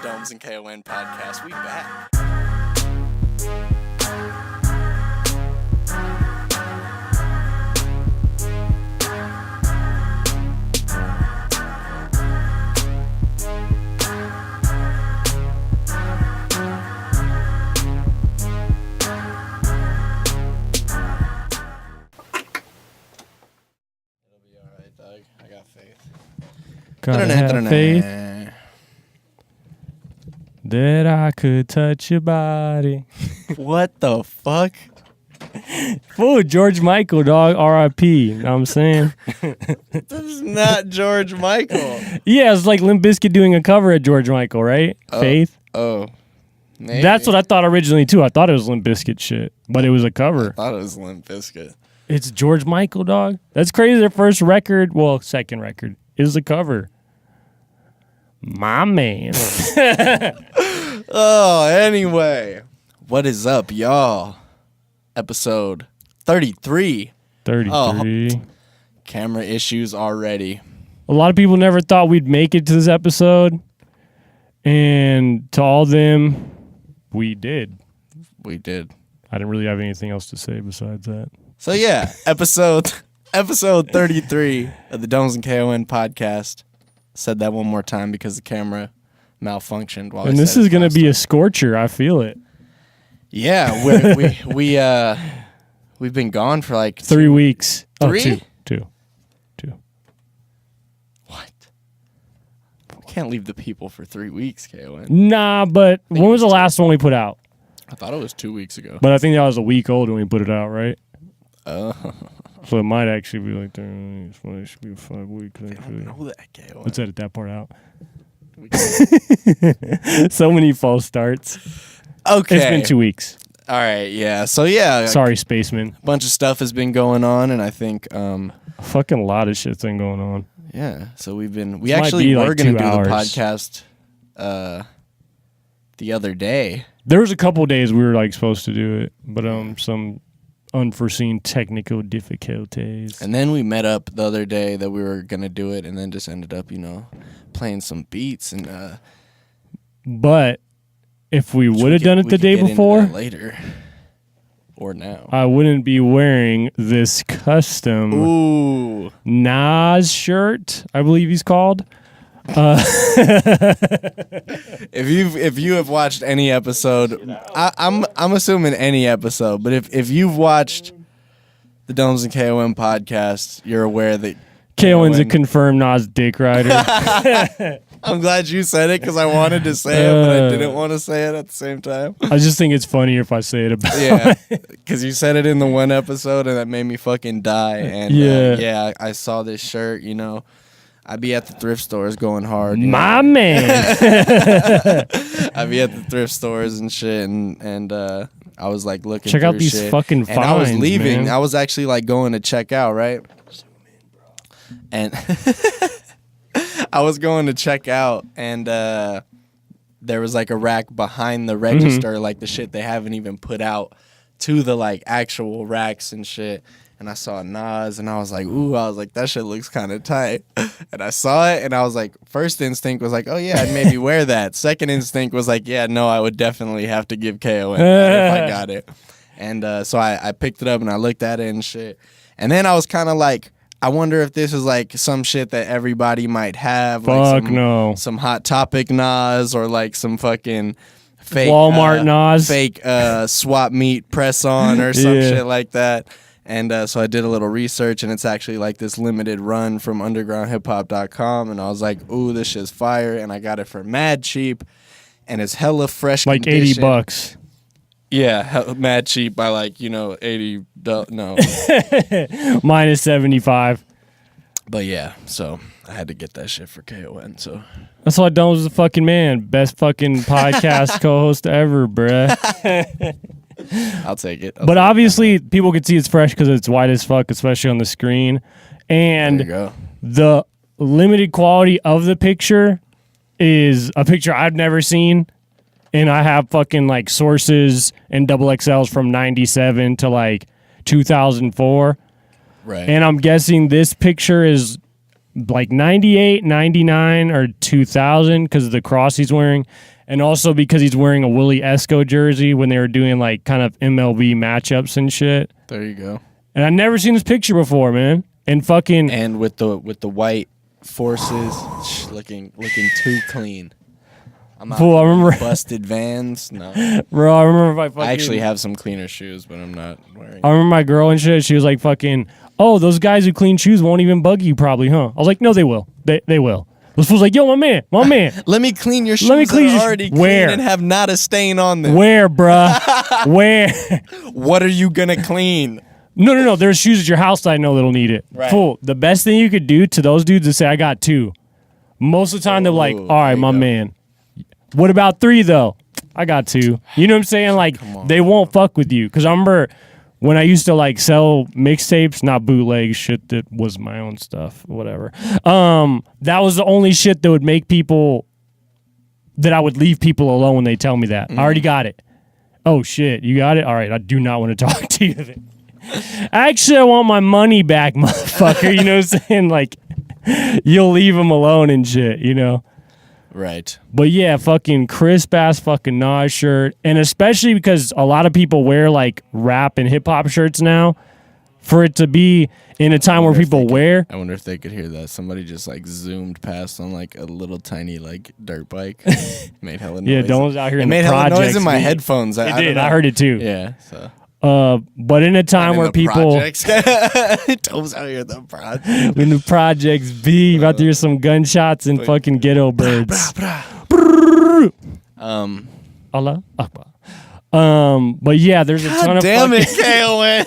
DOMS and K.O.N. podcast. We back. It'll be all right, Doug. I got faith. Gotta have faith that I could touch your body. What the fuck? Fool, George Michael, dog. R.I.P. Know what I'm saying? This is not George Michael. Yeah, it's like Limp Bizkit doing a cover at George Michael, right? Faith. Oh. Maybe. That's what I thought originally, too. I thought it was Limp Bizkit shit, but it was a cover. I thought it was Limp Bizkit. It's George Michael, dog. That's crazy. Their first record, well, second record, is a cover. My man. Oh, anyway. What is up, y'all? Episode 33. 33. Oh, camera issues already. A lot of people never thought we'd make it to this episode. And to all them, we did. We did. I didn't really have anything else to say besides that. So yeah, episode 33 of the DOMS and K.O.N. podcast. Said that one more time because the camera malfunctioned while and this is going to be a scorcher. I feel it. Yeah, we've been gone for like 3 weeks. Three? Two. What? We can't leave the people for 3 weeks, K.O.N. Nah, but when was the last one we put out? I thought it was 2 weeks ago. But I think that was a week old when we put it out, right? Oh. So it might actually be like 3 weeks. Well, it should be 5 weeks. I Actually. don't know that, K.O.N. Let's edit that part out. So many false starts. Okay. It's been 2 weeks. All right, yeah. So yeah. Sorry, spaceman. A bunch of stuff has been going on, and I think A fucking lot of shit's been going on. yeah. So we This actually might be were like gonna 2 do hours. the podcast the other day. There was a couple days we were like supposed to do it, but some unforeseen technical difficulties. And then we met up the other day that we were gonna do it, and then just ended up, playing some beats and. But if we would have done it the day before, later, or now, I wouldn't be wearing this custom ooh, Nas shirt. I believe he's called. If you have watched any episode, I'm assuming any episode, but if you've watched the DOMS and K.O.N. podcast, you're aware that K.O.N's a confirmed Nas dick rider. I'm glad you said it because I wanted to say it, but I didn't want to say it at the same time. I just think it's funnier if I say it about Yeah, because you said it in the one episode, and that made me fucking die. And Yeah. I saw this shirt. I'd be at the thrift stores going hard. My man. I'd be at the thrift stores and shit, and I was like looking. Check out through these shit, fucking and I was finds, leaving. man. I was actually like going to check out, right? And I was going to check out, and there was like a rack behind the register, like the shit they haven't even put out to the like actual racks and shit. And I saw Nas, and I was like, ooh, that shit looks kind of tight. And I saw it, and I was like, first instinct was like, oh yeah, I'd maybe wear that. Second instinct was like, yeah, no, I would definitely have to give K.O.N. that if I got it. And so I picked it up, and I looked at it and shit. And then I was kind of like, I wonder if this is like some shit that everybody might have. Fuck like no. Some Hot Topic Nas, or like some fucking fake Walmart Nas. fake swap meet press on or some shit like that. And so I did a little research, and it's actually like this limited run from undergroundhiphop.com. And I was like, ooh, this shit's fire. And I got it for mad cheap, and it's hella fresh Like condition. $80. Yeah, mad cheap by like, $80. No. Minus 75. But yeah, so I had to get that shit for K.O.N. So That's why Domes is the fucking man. Best fucking podcast co-host ever, bruh. I'll take it. But obviously, people can see it's fresh because it's white as fuck, especially on the screen. And There you go. the limited quality of the picture is a picture I've never seen. And I have fucking like sources and double XLs from 97 to like 2004. Right. And I'm guessing this picture is like 98, 99, or 2000 because of the cross he's wearing. And also because he's wearing a Willie Esco jersey when they were doing like kind of MLB matchups and shit. There you go. And I'd never seen this picture before, man. And fucking And with the white forces, looking too clean. I'm not Fool, I remember busted Vans. No, bro, I remember if I fucking I actually have some cleaner shoes, but I'm not wearing. I remember my girl and shit, she was like fucking, oh, those guys who clean shoes won't even bug you probably, huh? I was like, no, they will. They will. This fool's like, yo, my man. Let me clean your shoes. Let me clean that your are already clean Where? and have not a stain on them. Where, bruh? Where? What are you gonna clean? No. There's shoes at your house that I know that'll need it. Right. Fool, the best thing you could do to those dudes is say, I got 2. Most of the time, they're like, all right, my man. What about 3, though? I got 2. You know what I'm saying? Like, they won't fuck with you. Because I remember when I used to, like, sell mixtapes, not bootleg shit that was my own stuff, whatever. That was the only shit that would make people, that I would leave people alone when they tell me that. I already got it. Oh, shit, you got it? All right, I do not want to talk to you then. Actually, I want my money back, motherfucker. You know what I'm saying? Like, you'll leave them alone and shit, you know? Right. But yeah, fucking crisp ass fucking Nas shirt. And especially because a lot of people wear like rap and hip hop shirts now, for it to be in a time where people wear. I wonder if they could hear that. Somebody just like zoomed past on like a little tiny like dirt bike. Made hella noise. Yeah, Dolan's out here in the made hella projects. noise in my headphones. It did. I heard it too. Yeah. So. But in a time where people Tom's out here in the projects. in the projects be about to hear some gunshots and fucking ghetto birds. Allah Akbar. But yeah, there's a ton of damn fucking it, K.O.N.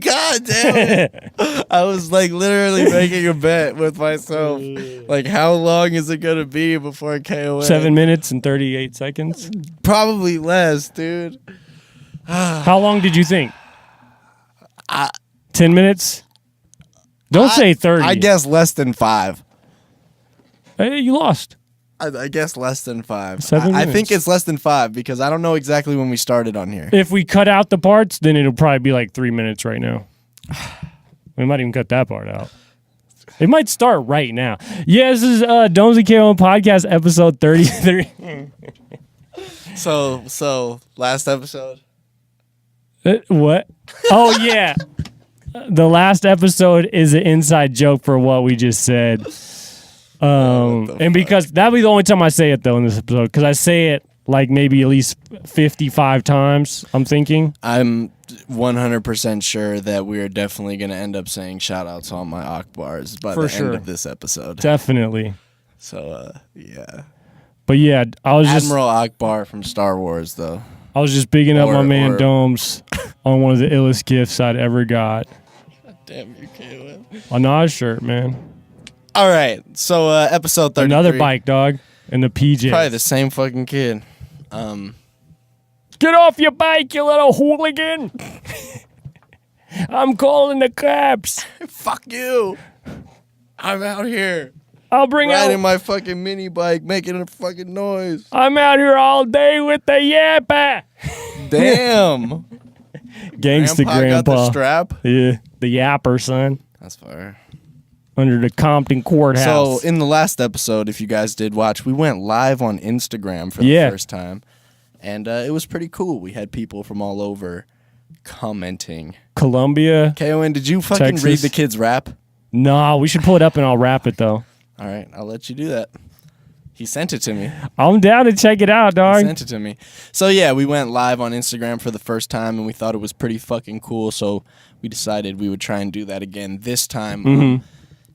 God damn it. I was like literally making a bet with myself. Like, how long is it gonna be before K.O.N? 7 minutes and 38 seconds. Probably less, dude. How long did you think? 10 minutes? Don't say 30. I guess less than 5. Hey, you lost. I guess less than 5. 7 I minutes. think it's less than 5 because I don't know exactly when we started on here. If we cut out the parts, then it'll probably be like 3 minutes right now. We might even cut that part out. It might start right now. Yeah, this is Domes and K.O.N podcast episode 33. So last episode. What? Oh, yeah. The last episode is an inside joke for what we just said. And because that'll be the only time I say it, though, in this episode, because I say it like maybe at least 55 times, I'm thinking. I'm 100% sure that we are definitely going to end up saying shout outs on my Akbars by the end of this episode. Definitely. So, yeah. But yeah, I was Admiral Akbar from Star Wars, though. I was just bigging up my man Domes on one of the illest gifts I'd ever got. God damn you, K.O.N. A Nas shirt, man. All right, so episode 33. Another bike, dog, and the PJs. Probably the same fucking kid. Get off your bike, you little hooligan! I'm calling the cops. Fuck you! I'm out here I'll bring riding out. my fucking mini bike, making a fucking noise. I'm out here all day with the yapper. Damn! Gangsta Got grandpa. the strap. Yeah, the yapper, son. That's fire. Under the Compton courthouse. So in the last episode, if you guys did watch, we went live on Instagram for the first time. And it was pretty cool. We had people from all over commenting. Columbia. K.O.N, did you fucking Texas. read the kid's rap? Nah, we should pull it up and I'll rap it, though. All right, I'll let you do that. He sent it to me. I'm down to check it out, He dog. sent it to me. So yeah, we went live on Instagram for the first time, and we thought it was pretty fucking cool. So we decided we would try and do that again this time.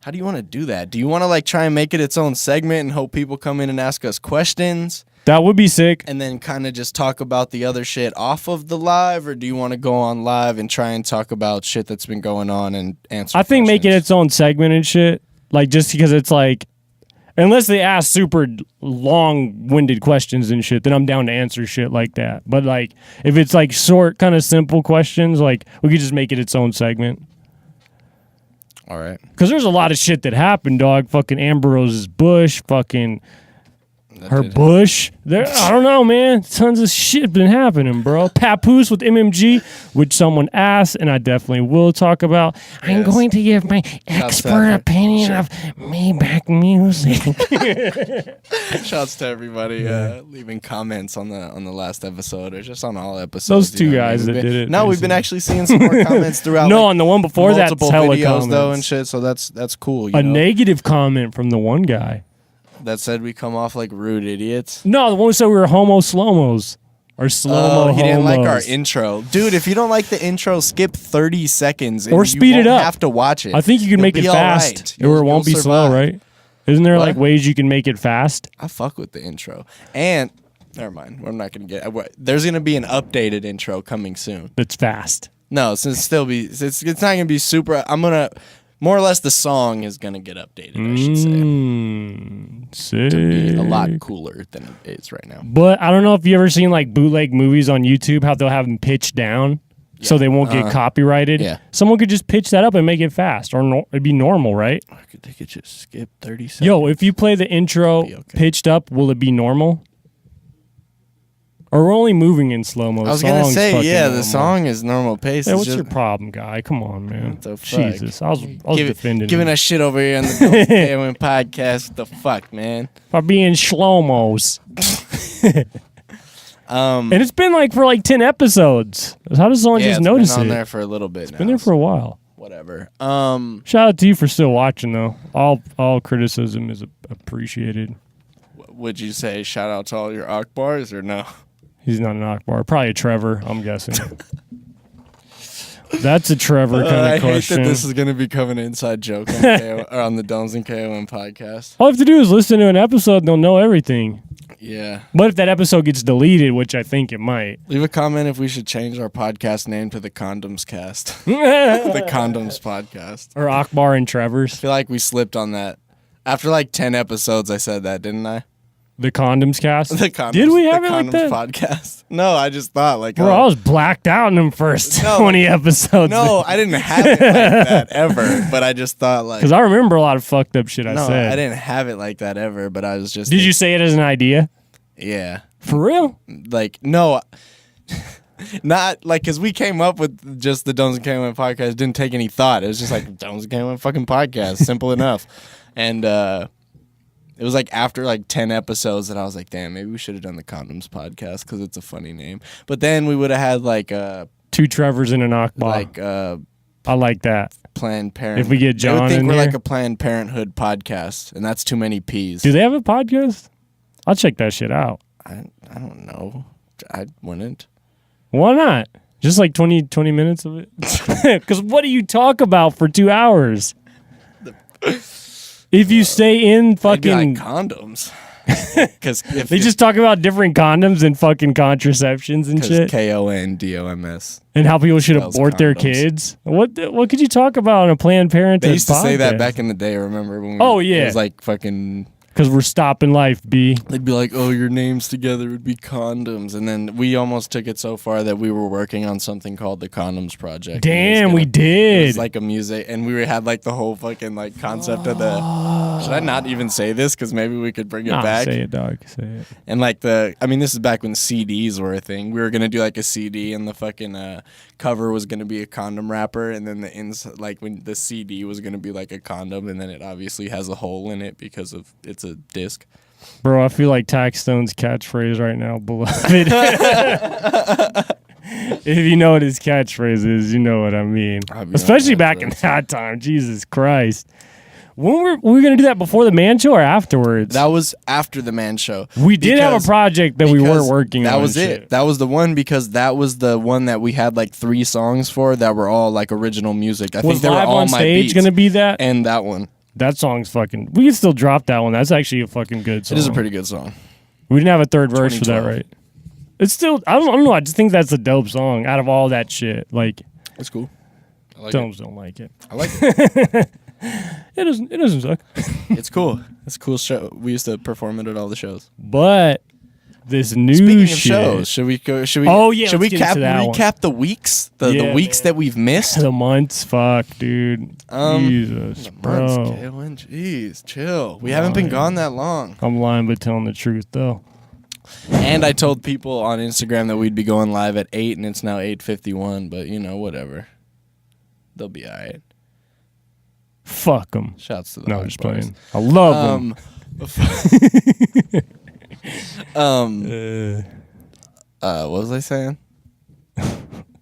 How do you want to do that? Do you want to like try and make it its own segment and hope people come in and ask us questions? That would be sick. And then kind of just talk about the other shit off of the live, or do you want to go on live and try and talk about shit that's been going on and answer I think make it questions? its own segment and shit. Like, just because it's like, unless they ask super long-winded questions and shit, then I'm down to answer shit like that. But like, if it's like short, kind of simple questions, like we could just make it its own segment. All right. Because there's a lot of shit that happened, dog. Fucking Ambrose's Bush, fucking Her Bush. I don't know, man. Tons of shit been happening, bro. Papoose with MMG, which someone asked, and I definitely will talk about. I'm going to give my expert opinion of Maybach music. Shouts to everybody leaving comments on the last episode or just on all episodes. Those two guys that did it. No, we've been actually seeing some more comments throughout. No, on the one before that, multiple videos comments. though and shit. So that's cool. You know? Negative comment from the one guy that said we come off like rude idiots. No, the one who said we were homo slow-mos. Or slow-mo he didn't like our homos. intro. Dude, if you don't like the intro, skip 30 seconds. And or speed it up. You have to watch it. I think you can make it fast. Right. Or it won't be slow, right? Isn't there like ways you can make it fast? I fuck with the intro. And, never mind. I'm not going to get... There's going to be an updated intro coming soon. That's fast. No, it's not going to be super... I'm going to... More or less, the song is going to get updated, I should say. Sick. To be a lot cooler than it is right now. But I don't know if you ever seen like bootleg movies on YouTube, how they'll have them pitched down so they won't get copyrighted. Yeah. Someone could just pitch that up and make it fast, or it'd be normal, right? They could just skip 30 seconds. Yo, if you play the intro pitched up, will it be normal? Or we're only moving in slow-mo. I was going to say, the song is normal pace. Hey, what's your problem, guy? Come on, man. What the fuck? Jesus. I was defending giving him. us shit over here on the K.O.N podcast. What the fuck, man? For being slow-mos. And it's been like for like 10 episodes. How does someone just notice it's been it? on there for a little bit now. It's been there for a while. Whatever. Shout out to you for still watching, though. All criticism is appreciated. Would you say shout out to all your Akbars or no? He's not an Akbar. Probably a Trevor, I'm guessing. That's a Trevor kind of question. I hate that this is going to become an inside joke on the DOMS and K.O.N podcast. All you have to do is listen to an episode and they'll know everything. Yeah. But if that episode gets deleted, which I think it might. Leave a comment if we should change our podcast name to the Condoms Cast. The Condoms Podcast. Or Akbar and Trevor's. I feel like we slipped on that. After like 10 episodes, I said that, didn't I? The Condoms Cast? The Condoms, Did we have the it like Condoms that? Podcast. No, I just thought like... Bro, I was blacked out in them first 20 episodes. No, I didn't have it like that ever, but I just thought like... Because I remember a lot of fucked up shit I said. No, I didn't have it like that ever, but I was just... Did you say it as an idea? Yeah. For real? Like, no... Not like, because we came up with just the DOMS and K.O.N podcast, didn't take any thought. It was just like, DOMS and K.O.N fucking podcast, simple enough. And it was like after like 10 episodes that I was like, damn, maybe we should have done the Condoms podcast because it's a funny name. But then we would have had like two Trevors and an Akbar. Like I like that. Planned Parenthood. If we get John I would think in we're here. like a Planned Parenthood podcast, and that's too many P's. Do they have a podcast? I'll check that shit out. I don't know. I wouldn't. Why not? Just like 20 minutes of it? Because what do you talk about for 2 hours? If you stay in fucking... Like condoms. Because they just talk about different condoms and fucking contraceptions and shit. K.O.N, DOMS. And how people should abort their kids. What could you talk about on a Planned Parenthood They used to say that podcast? back in the day, remember? When yeah. It was like fucking... Because we're stopping life, B. They'd be like, oh, your names together would be condoms. And then we almost took it so far that we were working on something called the Condoms Project. Damn, we It did. was like a music, and we had like the whole fucking like concept of the... Should I not even say this? Because maybe we could bring it back. Say it, dog. Say it. And like this is back when CDs were a thing. We were going to do like a CD, and the fucking cover was going to be a condom wrapper. And then when the CD was going to be like a condom, and then it obviously has a hole in it because of it's a disc. Bro, I feel like Taxstone's catchphrase right now, beloved. If you know what his catchphrase is, you know what I mean. Especially back in that time. Jesus Christ. When were we going to do that before the Man Show or afterwards? That was after the Man Show. We did have a project that we weren't working on. That was it. That was the one because that was the one that we had like 3 songs for that were all like original music. I think they were all on my stage beats. going to be that? And that one. That song's fucking... We can still drop that one. That's actually a fucking good song. It is a pretty good song. We didn't have a third verse for that, right? It's still... I don't know. I just think that's a dope song out of all that shit. Like... It's cool. I like DOMS don't like it. I like it. It doesn't suck. It's cool. It's a cool show. We used to perform it at all the shows. But this new Speaking of shit. shows, should we go? Should we? Oh, yeah, Should we let's get into that one. recap the weeks? The Yeah, weeks man. that we've missed. The months, fuck, dude. Jesus, bro. Months, K.O.N. Jeez, chill. We haven't been gone that long. I'm lying, but telling the truth though. And I told people on Instagram that we'd be going live at 8, and it's now 8:51. But whatever. They'll be all right. Fuck them. Shouts to the No, hard just boys. playing. I love them. What was I saying?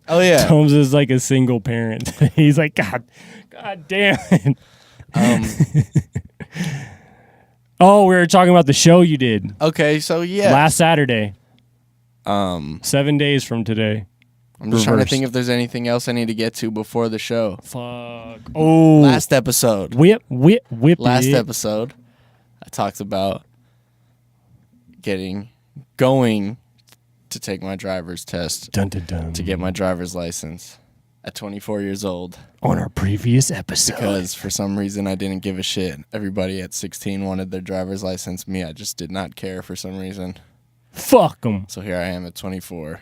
Oh yeah. Holmes is like a single parent. He's like, God damn it. Oh, we were talking about the show you did Okay, so yeah. last Saturday. 7 days from today. I'm just trying to Reversed. think if there's anything else I need to get to before the show. Fuck. Oh. Last episode. Whip Last it. episode, I talked about going to take my driver's test Dun, dun, dun. to get my driver's license at 24 years old On our previous episode. because for some reason I didn't give a shit. Everybody at 16 wanted their driver's license. Me, I just did not care for some reason. Fuck them. So here I am at 24.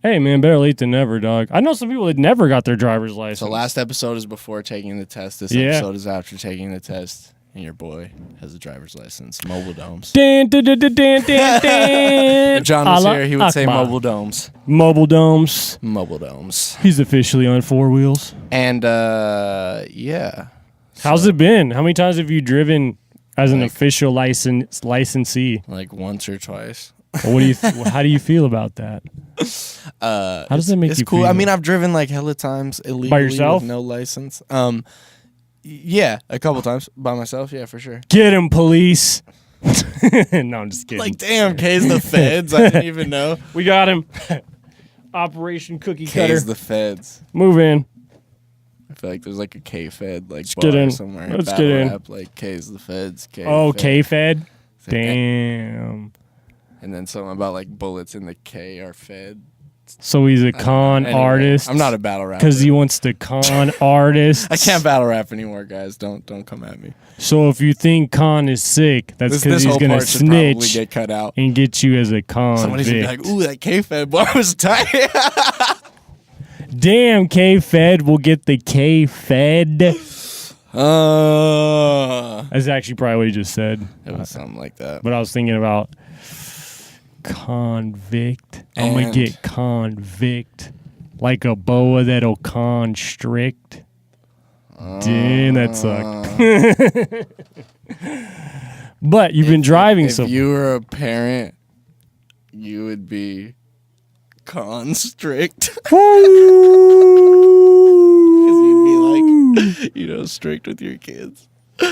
Hey, man, better late than never, dog. I know some people that never got their driver's license. So last episode is before taking the test. This Yeah. episode is after taking the test. And your boy has a driver's license. Mobile domes. Dan, dan, dan, dan, dan, dan. If John was Allah here, he would say Akbar. mobile domes. Mobile domes. Mobile domes. He's officially on 4 wheels. And yeah. How's it been? How many times have you driven as an Like- official licensee? Like once or twice. What do you? How do you feel about that? How does that make It's you cool. feel? I mean, I've driven like hella times illegally yourself? with no license. Yeah, a couple times by myself. Yeah, for sure. Get him, police. No, I'm just kidding. Like, damn, K's the feds. I didn't even know. We got him. Operation Cookie Cutter. K's the feds. Move in. I feel like there's like a K Fed like Let's bar get in. somewhere. Let's Battle get in. Rap, like K's the feds. K Oh, Fed. K-Fed? It's like, Damn. And then something about like bullets in the K are fed. So he's a con Anyway, artist. I'm not a battle rapper. Because he wants to con artists. I can't battle rap anymore, guys. Don't come at me. So if you think Con is sick, that's This because he's whole going to part should probably snitch get cut out. and get you as a Somebody's gonna be convict. like, "Ooh, that K-Fed bar was tight." Damn, K-Fed will get the K-Fed. That's actually probably what he just said. It was something like that. But I was thinking about convict. I'm going And- to get convict. Like a boa that'll constrict. Damn, that sucked. But you've been driving If so you were a parent, you would be constrict. You'd be like, strict with your kids.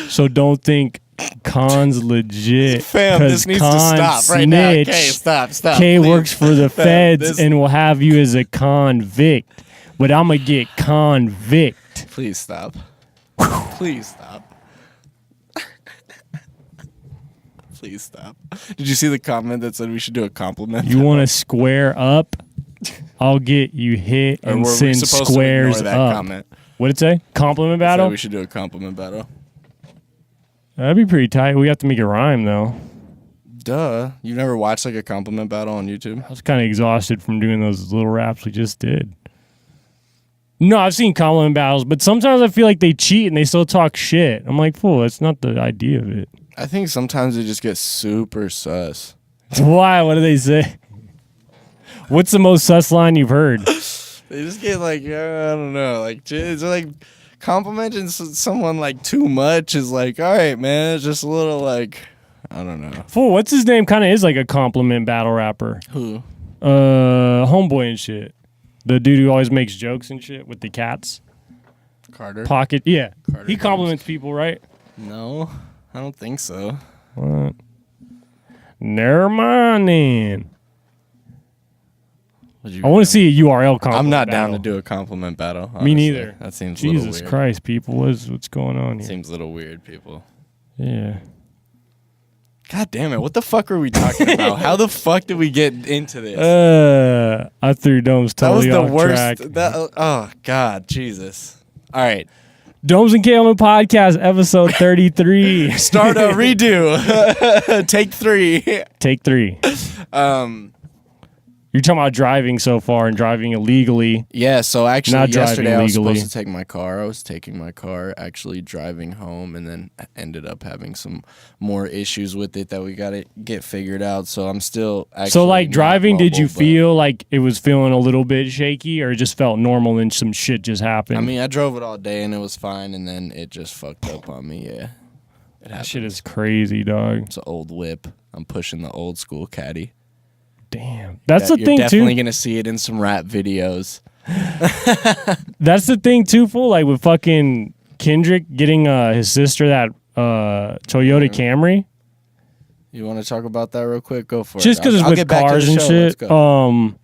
So don't think Con's legit. Fam, this 'cause needs to Con stop right now. snitched. Okay, stop. K please. works for the Fam, feds this- and will have you as a convict. But I'm going to get convict. Please stop. Please stop. Please stop. Did you see the comment that said we should do a compliment? You want to square up? I'll get you hit Or and were we send supposed to squares ignore that up. comment? What'd it say? Compliment Said battle? we should do a compliment battle. That'd be pretty tight. We have to make it rhyme, though. Duh. You never watched like a compliment battle on YouTube? I was kind of exhausted from doing those little raps we just did. No, I've seen compliment battles, but sometimes I feel like they cheat and they still talk shit. I'm like, fool, that's not the idea of it. I think sometimes it just gets super sus. Why? What do they say? What's the most sus line you've heard? They just get like, I don't know, like it's like complimenting someone like too much is like, all right, man, it's just a little like, I don't know. Fool, what's his name? Kind of is like a compliment battle rapper. Who? Homeboy and shit. The dude who always makes jokes and shit with the cats. Carter? Pocket, yeah. Carter He Jones. compliments people, right? No, I don't think so. What? Never mind then. I want to see a URL compliment I'm not down battle. to do a compliment battle. Me honestly. neither. That seems a little Jesus weird. Christ, people. What's going on here? Seems a little weird, people. Yeah. God damn it! What the fuck are we talking about? How the fuck did we get into this? I threw Domes That was totally the off worst. track. Oh God, Jesus! All right, Domes and K.O.N podcast, episode 33. Start a redo. Take 3. Take 3. You're talking about driving so far and driving illegally. Yeah, so actually Not yesterday I was legally. supposed to take my car. I was taking my car, actually driving home, and then ended up having some more issues with it that we got to get figured out. So I'm still actually So, like, driving, did you mobile, feel like it was feeling a little bit shaky, or it just felt normal and some shit just happened? I mean, I drove it all day and it was fine, and then it just fucked up on me, yeah. that shit is crazy, dog. It's an old whip. I'm pushing the old school caddy. Damn. That's the You're thing, definitely too. going to see it in some rap videos. That's the thing, too, fool. Like, with fucking Kendrick getting his sister that Toyota Camry. You want to talk about that real quick? Go for it. Just because it's I'll with get back to cars the and show. shit. Let's go.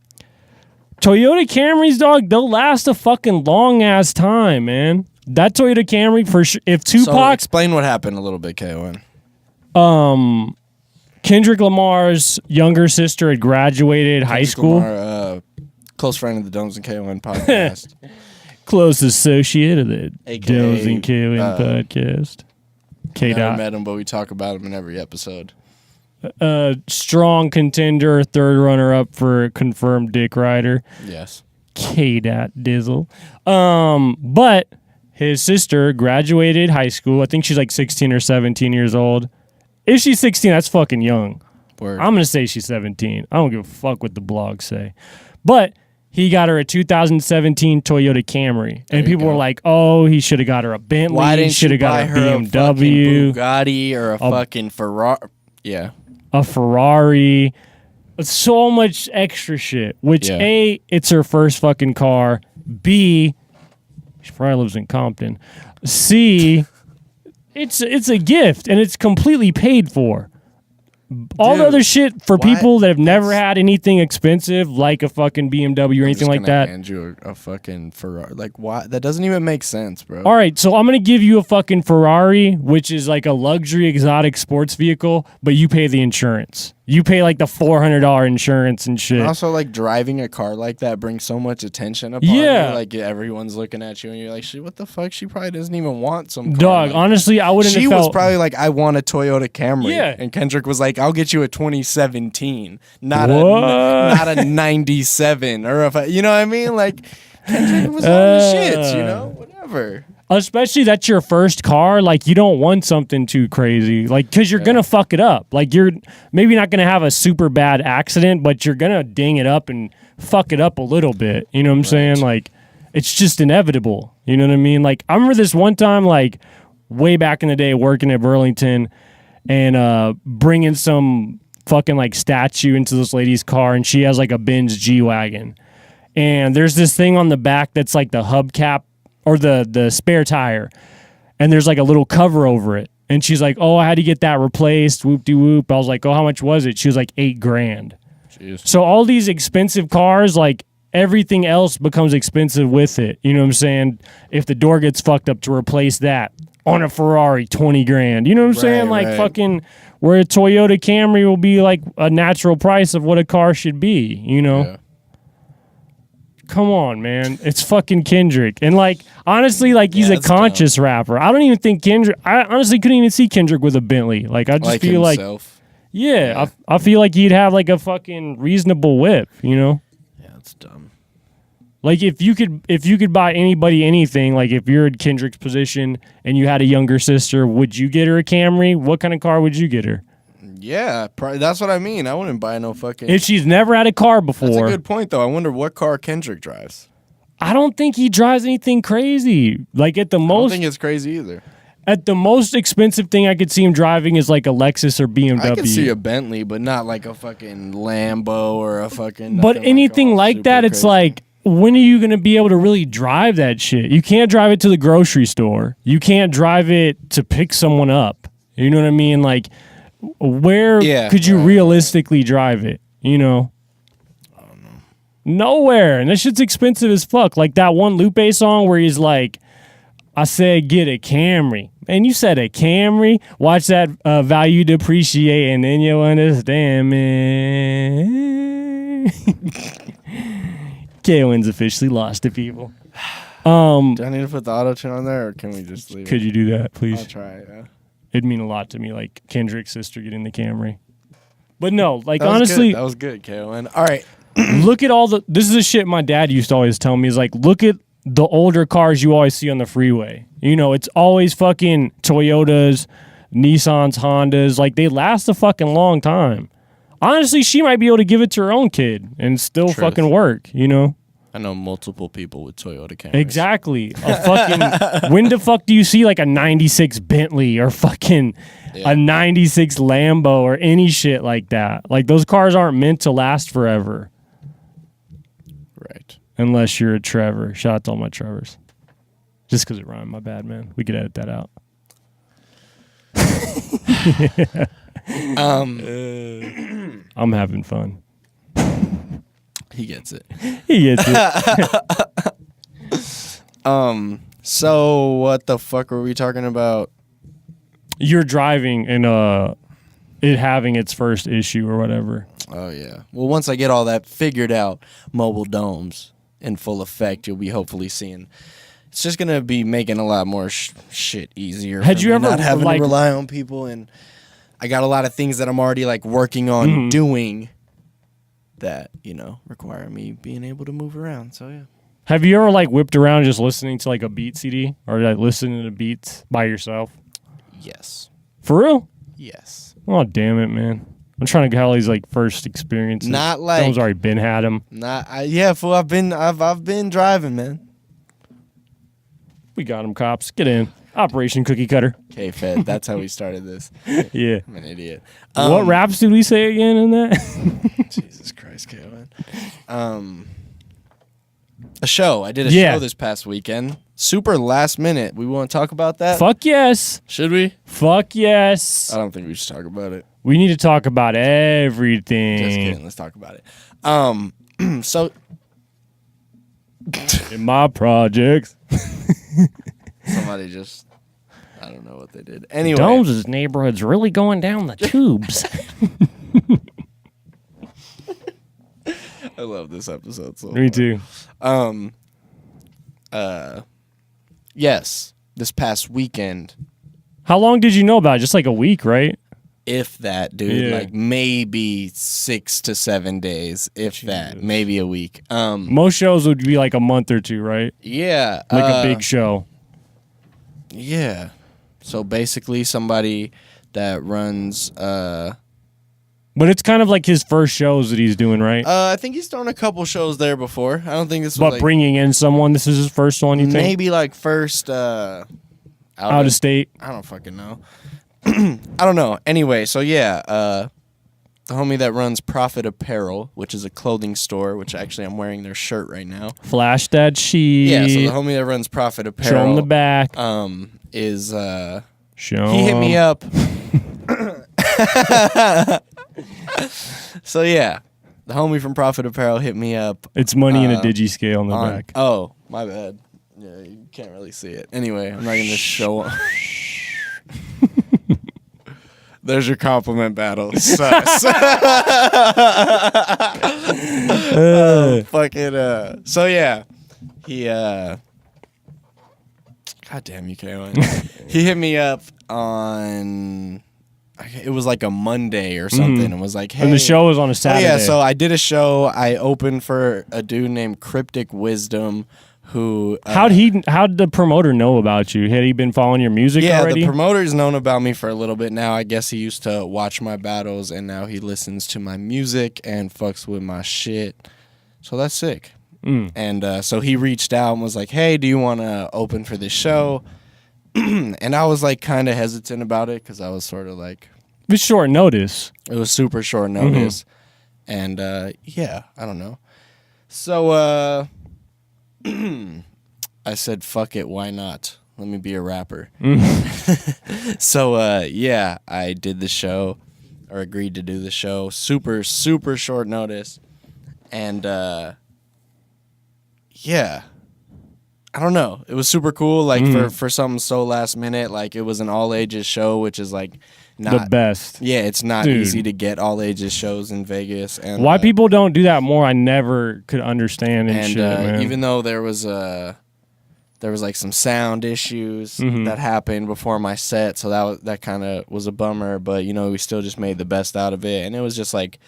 Toyota Camrys, dog, they'll last a fucking long ass time, man. That Toyota Camry, for sure. If So Tupac, explain what happened a little bit, K.O.N. Kendrick Lamar's younger sister had graduated high school. Lamar, close friend of the Domes and K.O.N podcast. Close associate of the AKA, Domes and K.O.N podcast. K. Never Dot. met him, but we talk about him in every episode. Strong contender, third runner up for confirmed Dick Rider. Yes. K. Dot Dizzle. But his sister graduated high school. I think she's like 16 or 17 years old. If she's 16, that's fucking young. Word. I'm going to say she's 17. I don't give a fuck what the blogs say. But he got her a 2017 Toyota Camry. And people were like, oh, he should have got her a Bentley. Why He didn't should you have got buy a her a BMW, fucking Bugatti or a fucking Ferrari? Yeah. a Ferrari. So much extra shit. Which, Yeah. A, it's her first fucking car. B, she probably lives in Compton. C, it's a gift and it's completely paid for. All the Dude, other shit for why- people that have never had anything expensive like a fucking BMW or anything like that. Hand you a fucking Ferrari. Like, why? That doesn't even make sense, bro. All right, so I'm going to give you a fucking Ferrari, which is like a luxury exotic sports vehicle, but you pay the insurance. You pay like the $400 insurance and shit. Also, like, driving a car like that brings so much attention upon Yeah. you. Like, everyone's looking at you and you're like, shit, what the fuck? She probably doesn't even want some car Dog, like honestly, I wouldn't She have was felt... probably like, I want a Toyota Camry. Yeah. And Kendrick was like, I'll get you a 2017, not What? a 97 or if you know what I mean? Like, Kendrick was on the shits, you know? Whatever. Especially that's your first car, like you don't want something too crazy, like because you're gonna fuck it up. Like you're maybe not gonna have a super bad accident, but you're gonna ding it up and fuck it up a little bit. You know what I'm saying? Like it's just inevitable. You know what I mean? Like I remember this one time, like way back in the day, working at Burlington and bringing some fucking like statue into this lady's car, and she has like a Benz G-Wagon, and there's this thing on the back that's like the hubcap. Or the spare tire, and there's like a little cover over it. And she's like, oh, I had to get that replaced, whoop-de-whoop. I was like, oh, how much was it? She was like, $8,000. Jeez. So all these expensive cars, like everything else becomes expensive with it. You know what I'm saying? If the door gets fucked up, to replace that on a Ferrari, $20,000. You know what I'm saying? Like fucking where a Toyota Camry will be like a natural price of what a car should be, you know? Yeah. Come on, man. It's fucking Kendrick. And, like, honestly, like, he's a that's conscious rapper. I don't even think Kendrick... I honestly couldn't even see Kendrick with a Bentley. Like, I just Like feel himself. like... Yeah, I feel like he'd have, like, a fucking reasonable whip, you know? Yeah, that's dumb. Like, if you could buy anybody anything, like, if you're in Kendrick's position and you had a younger sister, would you get her a Camry? What kind of car would you get her? Yeah, that's what I mean. I wouldn't buy no fucking... If she's never had a car before... That's a good point, though. I wonder what car Kendrick drives. I don't think he drives anything crazy. Like, at the I don't most... think it's crazy either. At the most expensive thing I could see him driving is like a Lexus or BMW. I could see a Bentley, but not like a fucking Lambo or a fucking... But anything like that, it's like, when are you going to be able to really drive that shit? You can't drive it to the grocery store. You can't drive it to pick someone up. You know what I mean? Like, where could you realistically drive it? You know? I don't know. Nowhere. And that shit's expensive as fuck. Like that one Lupe song where he's like, I said, get a Camry. And you said a Camry? Watch that value depreciate and then you'll understand, man. K.O.N's officially lost to people. Do I need to put the auto tune on there, or can we just leave Could it? you do that, please? I'll try it. Yeah. It'd mean a lot to me, like Kendrick's sister getting the Camry. But no, like That was honestly, good. That was good, K.O.N. All right. look at all the. This is the shit my dad used to always tell me. Is like, look at the older cars you always see on the freeway. You know, it's always fucking Toyotas, Nissans, Hondas. Like they last a fucking long time. Honestly, she might be able to give it to her own kid and still Truth. fucking work. You know. I know multiple people with Toyota Camrys. Exactly. A fucking. When the fuck do you see like a '96 Bentley or fucking a '96 Lambo or any shit like that? Like those cars aren't meant to last forever. Right. Unless you're a Trevor. Shout out to all my Trevors. Just because it rhymed. My bad, man. We could edit that out. I'm having fun. He gets it. He gets it. So what the fuck were we talking about? You're driving and it having its first issue or whatever. Oh yeah. Well, once I get all that figured out, mobile domes in full effect, you'll be hopefully seeing. It's just gonna be making a lot more shit easier. Had for you me, ever, not having like- to rely on people, and I got a lot of things that I'm already like working on doing that require me being able to move around. So yeah. Have you ever like whipped around just listening to like a beat CD or like listening to beats by yourself? Yes. For real? Yes. Oh damn it, man! I'm trying to get all these like first experiences. Not like- Someone's already been had them. Yeah, fool. I've been driving, man. We got them, cops. Get in. Operation Cookie Cutter. K-Fed. That's how we started this. Yeah. I'm an idiot. What raps did we say again in that? Jesus Christ, K.O.N. A show. I did a show this past weekend. Super last minute. We want to talk about that? Fuck yes. Should we? Fuck yes. I don't think we should talk about it. We need to talk about everything. Just kidding. Let's talk about it. So In my projects. somebody just, I don't know what they did. Anyway. Domes' neighborhood's really going down the tubes. I love this episode so Me much. too. Yes, this past weekend, How long did you know about it? Just like a week, right? if that, dude, Yeah. like maybe 6 to 7 days, if that, maybe a week. Most shows would be like a month or two, right? Yeah, Like a big show. yeah. So basically, somebody that runs. But it's kind of like his first shows that he's doing, right? I think he's done a couple shows there before. I don't think this was But like bringing in someone, this is his first one, you think? maybe like first Out of state. I don't fucking know. I don't know. Anyway, so yeah, the homie that runs Profit Apparel, which is a clothing store, which actually I'm wearing their shirt right now. Flash that sheet. Yeah, so the homie that runs Profit Apparel, Show him the back. is Show he hit him. me up. So yeah, the homie from Profit Apparel hit me up. It's money in a digi-scale on the on- back. Oh, my bad. Yeah, you can't really see it. Anyway, I'm not gonna show. There's your compliment battle. Sus. Fucking. So yeah, he. God damn you, K.O.N. He hit me up on. It was like a Monday or something, and was like, "Hey." And the show was on a Saturday. Oh, yeah, so I did a show. I opened for a dude named Cryptic Wisdom, who. How'd the promoter know about you? Had he been following your music already? The promoter's known about me for a little bit now. I guess he used to watch my battles, and now he listens to my music and fucks with my shit. So that's sick. And so he reached out and was like, "Hey, do you want to open for this show?" And I was like kind of hesitant about it because I was sort of like, It's short notice. it was super short notice. And yeah, I don't know. So I said, fuck it, why not? Let me be a rapper. So yeah, I did the show, or agreed to do the show. Super, super short notice. And yeah. I don't know. It was super cool, like for something so last minute. Like it was an all ages show, which is like not The best. Yeah, it's not Dude. easy to get all ages shows in Vegas. And Why people don't do that more, I never could understand and shit, man. even though there was there was like some sound issues that happened before my set, so that kind of was a bummer. But you know, we still just made the best out of it, and it was just like,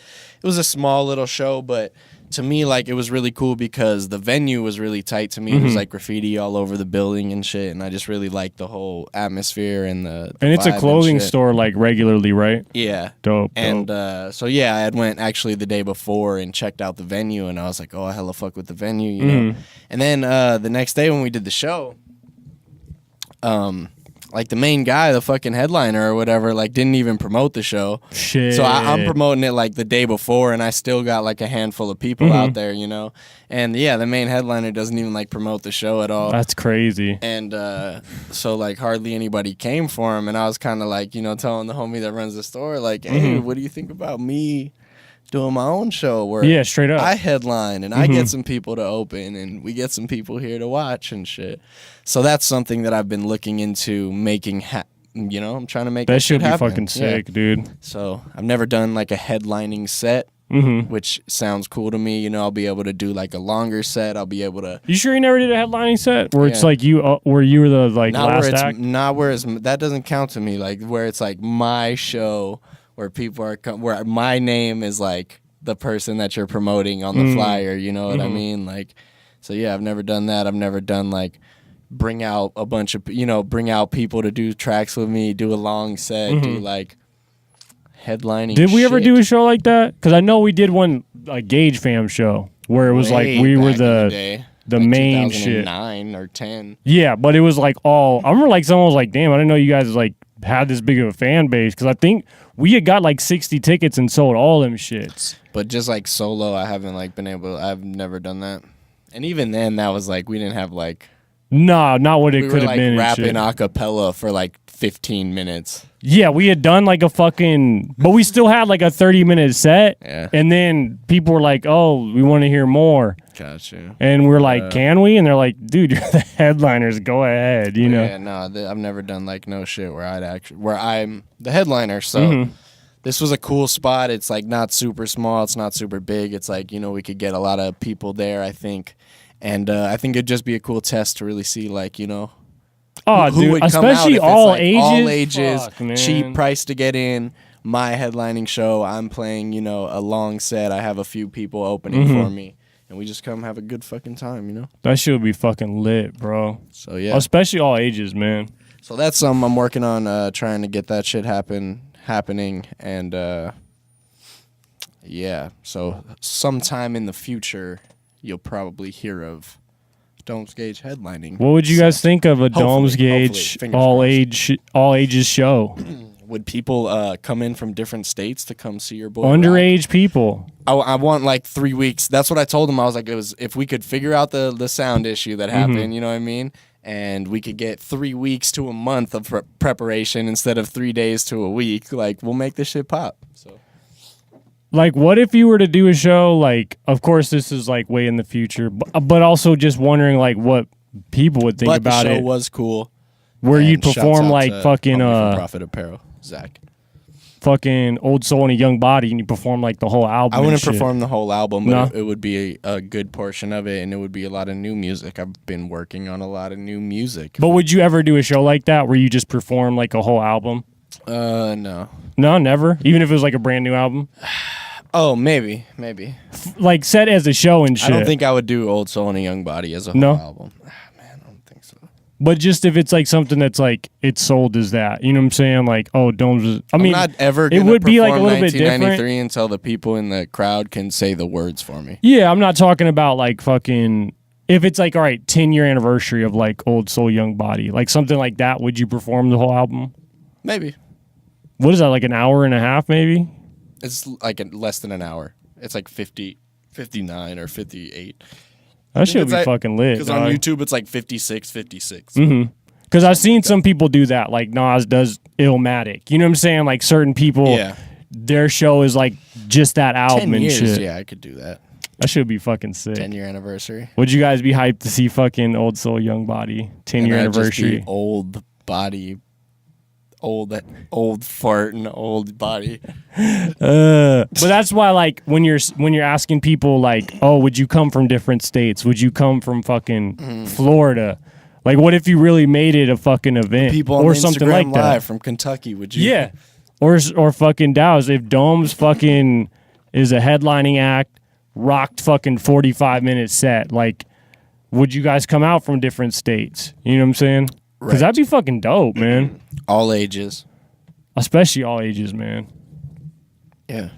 it was a small little show, but to me, like, it was really cool because the venue was really tight to me. It was like graffiti all over the building and shit, and I just really liked the whole atmosphere and the and it's a vibe clothing and shit. store like regularly, right? Yeah. Dope. And so yeah, I had went actually the day before and checked out the venue, and I was like, oh, I hella fuck with the venue, you know. And then the next day when we did the show, like the main guy, the fucking headliner or whatever, like didn't even promote the show. Shit. So I'm promoting it like the day before, and I still got like a handful of people out there, you know. And yeah, the main headliner doesn't even like promote the show at all. That's crazy. And so like hardly anybody came for him, and I was kind of like, you know, telling the homie that runs the store like, hey, what do you think about me doing my own show where straight up I headline and I get some people to open and we get some people here to watch and shit. So that's something that I've been looking into making you know, I'm trying to make that should shit be happen. fucking sick, dude. So I've never done like a headlining set, which sounds cool to me. You know, I'll be able to do like a longer set. I'll be able to. You sure you never did a headlining set where it's like where you were the like last act? Not where it's that doesn't count to me. Like where it's like my show where people are where my name is like the person that you're promoting on the flyer. You know what I mean? Like, so yeah, I've never done that. I've never done like bring out a bunch of bring out people to do tracks with me, do a long set, do like headlining. Did we ever do a show like that? Because I know we did one like Gauge Fam show where it was like we were the like main shit. 2009 or 10. Yeah, but it was like all. I remember like someone was like, "Damn, I didn't know you guys like had this big of a fan base." Because I think we had got like 60 tickets and sold all them shits. But just like solo, I haven't like been able. I've never done that. And even then, that was like we didn't have like. No, not what it could have like been. We were like rapping a cappella for like 15 minutes. Yeah, we had done like a fucking, but we still had like a 30-minute set. Yeah. And then people were like, "Oh, we want to hear more." Gotcha. And we're like, "Can we?" And they're like, "Dude, you're the headliners. Go ahead." You know. Yeah, no, I've never done like no shit where I'm the headliner. So this was a cool spot. It's like not super small. It's not super big. It's like, you know, we could get a lot of people there, I think. And I think it'd just be a cool test to really see, like, you know, who would come out especially if all it's like ages. all ages, Fuck, cheap price to get in. My headlining show, I'm playing, you know, a long set. I have a few people opening for me, and we just come have a good fucking time, you know. That shit would be fucking lit, bro. So yeah, especially all ages, man. So that's something I'm working on, trying to get that shit happening, and yeah. So sometime in the future, you'll probably hear of Domes Gauge headlining. What would you guys think of a Domes Gauge all ages show? Would people come in from different states to come see your boy? Underage people. I want like 3 weeks. That's what I told him. I was like, if we could figure out the sound issue that happened, you know what I mean? And we could get 3 weeks to a month of preparation instead of 3 days to a week, like we'll make this shit pop. So. Like, what if you were to do a show, like, of course, this is, like, way in the future, but also just wondering, like, what people would think about it. The show was cool. Where you'd perform, like, fucking, Profit Apparel, Zach. Fucking Old Soul and a Young Body, and you perform, like, the whole album. I wouldn't perform the whole album, but it would be a good portion of it, and it would be a lot of new music. I've been working on a lot of new music. But would you ever do a show like that where you just perform, like, a whole album? No. No, never? Even if it was, like, a brand new album? Oh, maybe. Like, set as a show and shit. I don't think I would do Old Soul and a Young Body as a whole album. Man, I don't think so. But just if it's like something that's like it's sold as that, you know what I'm saying? Like, oh, Domes is. I mean, I'm not ever. It would be like a little bit different 1993 until the people in the crowd can say the words for me. Yeah, I'm not talking about like fucking. If it's like, all right, 10-year anniversary of like Old Soul, Young Body, like something like that, would you perform the whole album? Maybe. What is that, like an hour and a half, maybe? It's like less than an hour. It's like 59 or 58. That should be fucking lit. Because on YouTube, it's like 56. Because I've seen some people do that, like Nas does Illmatic. You know what I'm saying? Like certain people, their show is like just that album 10 years, and shit. Yeah, I could do that. That should be fucking sick. 10-year anniversary. Would you guys be hyped to see fucking Old Soul, Young Body 10-year anniversary? Just be old body. Old fart and old body. But that's why, like, when you're asking people, like, oh, would you come from different states? Would you come from fucking Florida? Like, what if you really made it a fucking event People on or Instagram something like Live that? from Kentucky, would you? Yeah, or fucking Dows. If Domes fucking is a headlining act, rocked fucking 45-minute set, like, would you guys come out from different states? You know what I'm saying? Because Right. that'd be fucking dope, man. All ages. Especially all ages, man. Yeah.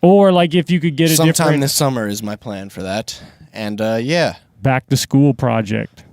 Or like if you could get a Sometime different this summer is my plan for that. And yeah. back to school project.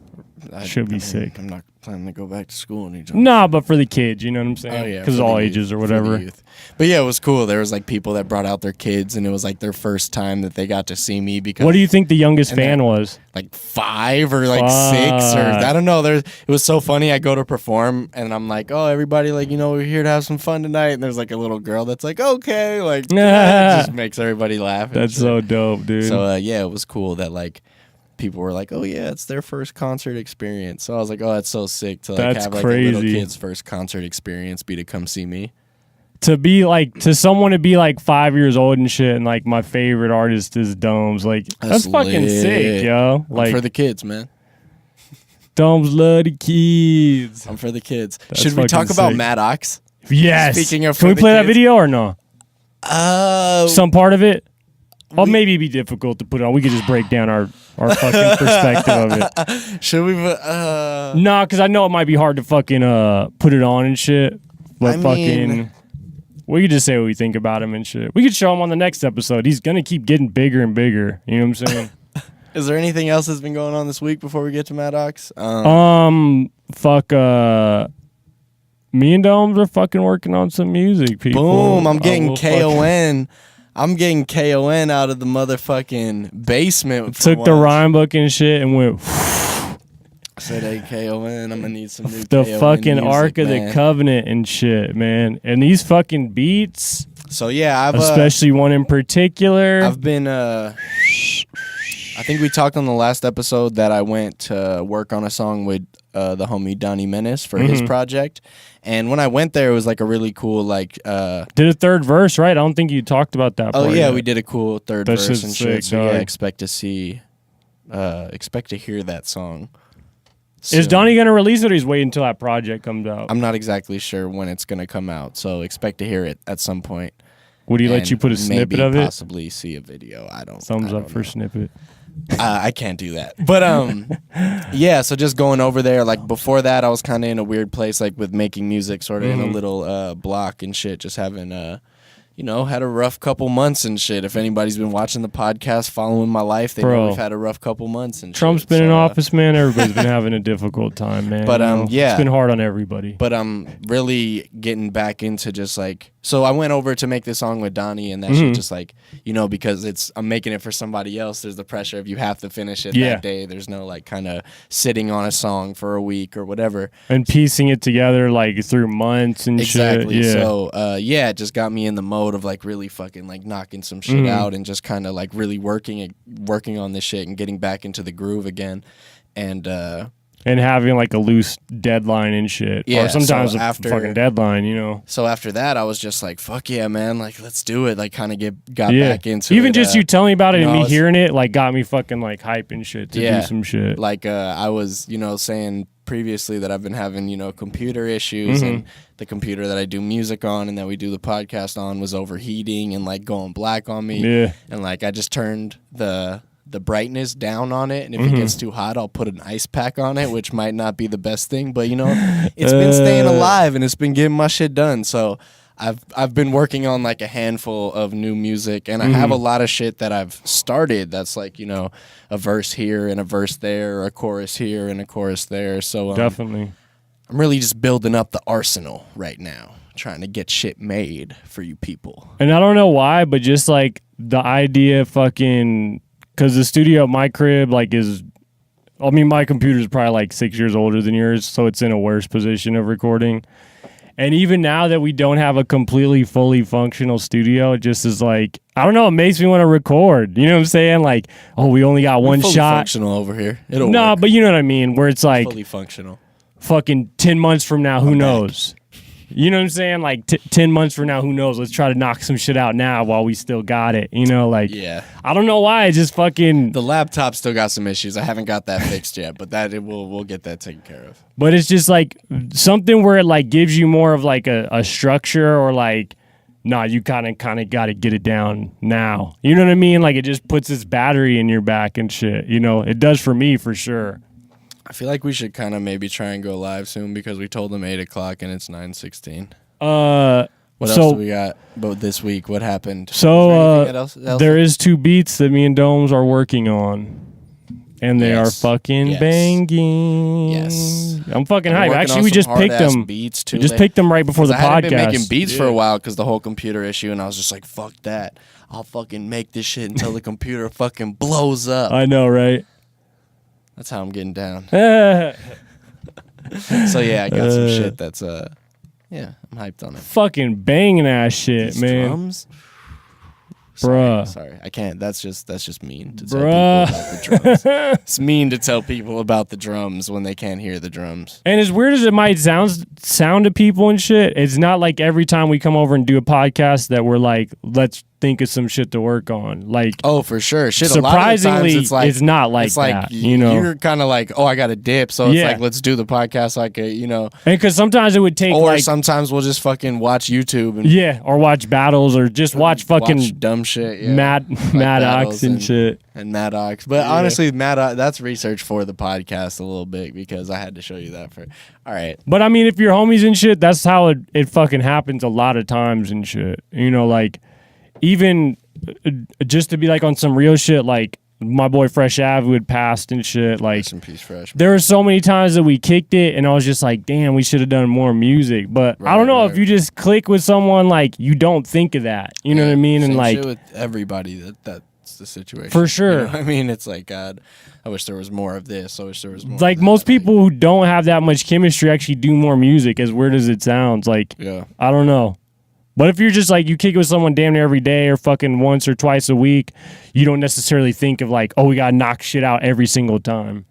Should be mean, sick. I'm not planning to go back to school anytime. Nah, but for the kids, you know what I'm saying? Oh yeah, Because for all the ages youth, or for the whatever. youth. But yeah, it was cool. There was like people that brought out their kids, and it was like their first time that they got to see me. Because What do you think the youngest fan was? like 5 or like 6 or I don't know. It was so funny. I go to perform and I'm like, oh, everybody, like, you know, we're here to have some fun tonight. And there's like a little girl that's like, okay, like it just makes everybody laugh. And That's shit. so dope, dude. So yeah, it was cool that like people were like, oh yeah, it's their first concert experience. So I was like, oh, that's so sick to like That's have like a little crazy. kid's first concert experience be to come see me. To be like, to someone to be like 5 years old and shit, and like my favorite artist is Domes. Like, that's fucking lit. sick, yo. I'm Like, for the kids, man. Domes love the kids. I'm for the kids. That's Should we talk fucking about sick. Maddox? Yes. Speaking of Can for we the play that kids? video or no? Oh, Some part of it? Or maybe it'd be difficult to put on. We could just break down our fucking perspective of it. should we? Nah, because I know it might be hard to fucking put it on and shit. But I fucking, mean- we could just say what we think about him and shit. We could show him on the next episode. He's gonna keep getting bigger and bigger. You know what I'm saying? Is there anything else that's been going on this week before we get to Maddox? Fuck. Me and Domes are fucking working on some music, people. Boom! I'm getting will fucking- K.O.N. I'm getting K.O.N. out of the motherfucking basement. for Took the once. rhyme book and shit and went Said, hey, K.O.N. I'm gonna need some new the K.O.N. fucking music, Ark of man. the Covenant and shit, man. And these fucking beats, So yeah, especially one in particular. I've been I think we talked on the last episode that I went to work on a song with the homie Donnie Menace for his project. And when I went there, it was like a really cool like Did a third verse, right? I don't think you talked about that oh part yeah, yet. we did a cool third That verse shit's and shit. sick, So yeah, dog. expect to hear that song. Is soon. Donnie gonna release it or he's waiting until that project comes out? I'm not exactly sure when it's gonna come out, so expect to hear it at some point. Would he let And you put a snippet maybe of it? possibly see a video. I don't. Thumbs I up don't for know. snippet. I can't do that. But yeah. So just going over there, like before that, I was kind of in a weird place, like with making music, sort of in a little block and shit. Just having had a rough couple months and shit. If anybody's been watching the podcast, following my life, they know Bro. we've had a rough couple months and Trump's shit. been in So, office, man. Everybody's been having a difficult time, man. But, you know? yeah. It's been hard on everybody. But I'm really getting back into just like, so I went over to make this song with Donnie, and that shit just like, because I'm making it for somebody else. There's the pressure of you have to finish it Yeah. that day. There's no like kind of sitting on a song for a week or whatever. And piecing it together like through months and Exactly. shit. Yeah. So it just got me in the mode of like really fucking like knocking some shit out and just kind of like really working on this shit and getting back into the groove again. And having like a loose deadline and shit. Yeah, Or sometimes so a after- fucking deadline, you know. So after that, I was just like, "Fuck yeah, man! Like, let's do it!" Like, kind of got Yeah. back into Even it. just you telling me about it you and know, I me was- hearing it, like, got me fucking like hyping shit to Yeah. do some shit. Like, I was, saying previously that I've been having, computer issues, and the computer that I do music on and that we do the podcast on was overheating and like going black on me. Yeah. And like, I just turned the brightness down on it, and if it gets too hot, I'll put an ice pack on it, which might not be the best thing, but it's been staying alive and it's been getting my shit done. So I've been working on like a handful of new music, and I have a lot of shit that I've started that's like, a verse here and a verse there, or a chorus here and a chorus there. So Definitely. I'm really just building up the arsenal right now, trying to get shit made for you people. And I don't know why, but just like the idea fucking, because the studio at my crib like my computer's probably like 6 years older than yours, so it's in a worse position of recording. And even now that we don't have a completely fully functional studio, it just is like, I don't know, it makes me want to record. You know what I'm saying? Like, oh, we only got one Fully shot. functional over here. It'll No, work. but you know what I mean, where it's like Fully functional. fucking 10 months from now, who knows? You know what I'm saying? Like 10 months from now, who knows? Let's try to knock some shit out now while we still got it. You know, like, yeah. I don't know why. It just fucking. The laptop still got some issues. I haven't got that fixed yet, but we'll get that taken care of. But it's just like something where it like gives you more of like a structure, or like, nah, you kind of got to get it down now. You know what I mean? Like, it just puts this battery in your back and shit. You know, it does for me for sure. I feel like we should kind of maybe try and go live soon because we told them 8 o'clock and it's 9:16. What else do we got? But this week, what happened? So there is 2 beats that me and Domes are working on. And they are fucking banging. Yes. I'm fucking hyped. Actually, we just picked them. Beats too. We just picked them right before the podcast. I hadn't been making beats for a while because the whole computer issue, and I was just like, fuck that. I'll fucking make this shit until the computer fucking blows up. I know, right? That's how I'm getting down. So yeah, I got some shit that's yeah, I'm hyped on it. Fucking banging ass shit, man. Drums? Bruh. Sorry, I can't. That's just mean to tell people about the drums. It's mean to tell people about the drums when they can't hear the drums. And as weird as it might sound to people and shit, it's not like every time we come over and do a podcast that we're like, let's think of some shit to work on. Like, oh, for sure. Shit, surprisingly, a lot of times it's not like that. You know, you're kind of like, oh, I got a dip, so it's like, let's do the podcast like a, you know. And because sometimes it would take, or sometimes we'll just fucking watch YouTube and or watch battles, or just watch fucking dumb shit. Yeah. Maddox and shit. And Maddox, but honestly, Maddox, that's research for the podcast a little bit because I had to show you that for. All right, but I mean, if you're homies and shit, that's how it fucking happens a lot of times and shit. You know, like. Even just to be like on some real shit, like my boy Fresh Ave who had passed and shit. Like, rest in peace, Fresh. There were so many times that we kicked it, and I was just like, damn, we should have done more music. But I don't know if you just click with someone, like you don't think of that. You know what I mean? And like shit with everybody, that's the situation for sure. You know what I mean, it's like, God, I wish there was more of this. I wish there was more. Like of that. most people who don't have that much chemistry actually do more music. As weird as it sounds, like I don't know. But if you're just like, you kick with someone damn near every day or fucking once or twice a week, you don't necessarily think of like, oh, we got to knock shit out every single time.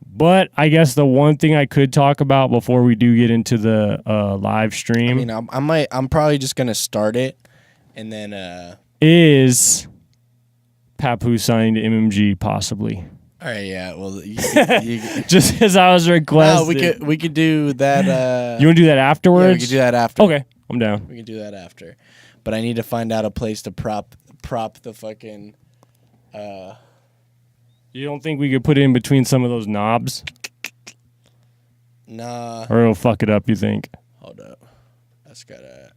But I guess the one thing I could talk about before we do get into the live stream. I mean, I'm probably just going to start it and then. Is Papoose signing to MMG possibly? All right, yeah. Well, just because I was requested. No, we could do that. You want to do that afterwards? Yeah, we could do that after. Okay. I'm down. We can do that after. But I need to find out a place to prop the fucking You don't think we could put it in between some of those knobs? Nah. Or it'll fuck it up, you think? Hold up. That's gotta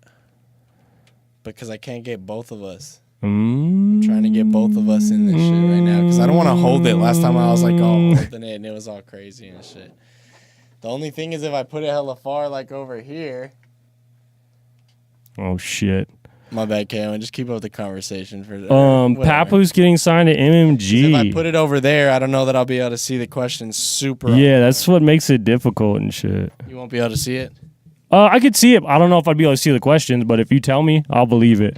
because I can't get both of us. I'm trying to get both of us in this shit right now because I don't want to hold it. Last time I was like all holding it and it was all crazy and shit. The only thing is if I put it hella far like over here. Oh shit! My bad, K.O.N. Just keep up the conversation for. Papoose getting signed to MMG. If I put it over there, I don't know that I'll be able to see the questions super. Yeah, that's what makes it difficult and shit. You won't be able to see it. I could see it. I don't know if I'd be able to see the questions, but if you tell me, I'll believe it.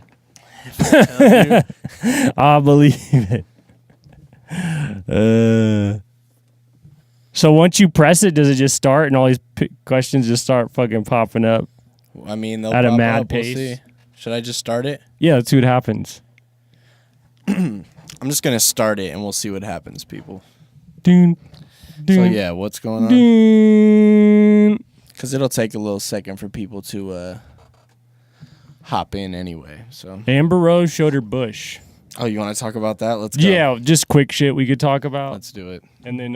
If I tell you, I'll believe it. So once you press it, does it just start and all these questions just start fucking popping up? I mean, they'll at a pop mad up. pace. We'll see. Should I just start it? Yeah, let's see what happens. I'm just gonna start it and we'll see what happens, people. Dun, dun, so yeah, what's going on? dun. Because it'll take a little second for people to hop in anyway. So Amber Rose showed her bush. Oh, you want to talk about that? Let's go. Yeah, just quick shit we could talk about. Let's do it. And then,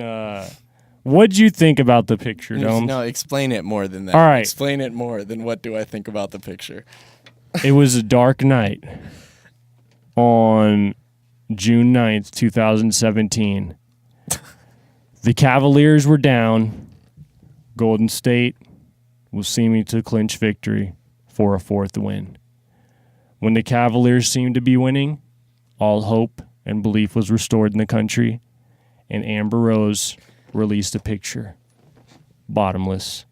what'd you think about the picture, Domes? No, explain it more than that. All right. Explain it more than what do I think about the picture. It was a dark night on June 9th, 2017. The Cavaliers were down. Golden State was seeming to clinch victory for a fourth win. When the Cavaliers seemed to be winning, all hope and belief was restored in the country, and Amber Rose released a picture. Bottomless.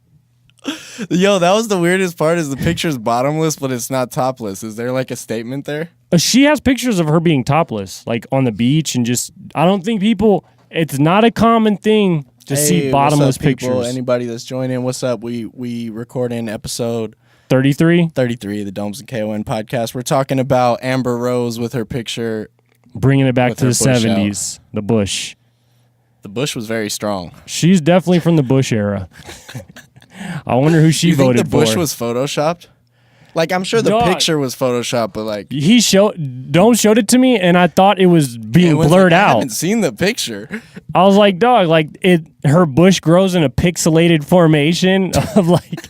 Yo, that was the weirdest part is the picture's bottomless, but it's not topless. Is there like a statement there? She has pictures of her being topless, like on the beach and just, I don't think people, it's not a common thing Just see bottomless what's up, people? pictures. Anybody that's joining, what's up? We recording episode 33? 33 of the Domes and K.O.N. podcast. We're talking about Amber Rose with her picture. Bringing it back With to the her bush 70s. The Bush. The bush was very strong. She's definitely from the Bush era. I wonder who she You think voted the bush for. was photoshopped? Like, I'm sure the Dog. picture was photoshopped, but like Dome showed it to me, and I thought it was being it was blurred like, I out. haven't seen the picture. I was like, dog, her bush grows in a pixelated formation of like.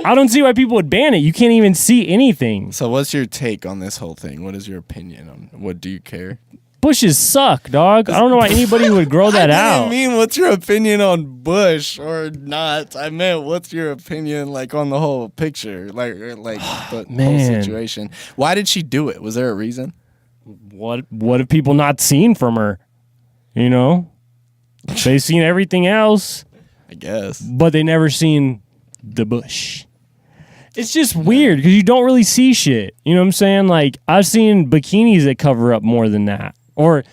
I don't see why people would ban it. You can't even see anything. So, what's your take on this whole thing? What is your opinion on? What do you care? Bushes suck, dog. I don't know why anybody would grow that I out. didn't mean what's your opinion on bush or not. I meant what's your opinion like on the whole picture, like the whole Man. situation. Why did she do it? Was there a reason? What have people not seen from her? You know, they've seen everything else, I guess. but they never seen the bush. It's just weird because you don't really see shit. You know what I'm saying? Like, I've seen bikinis that cover up more than that. Or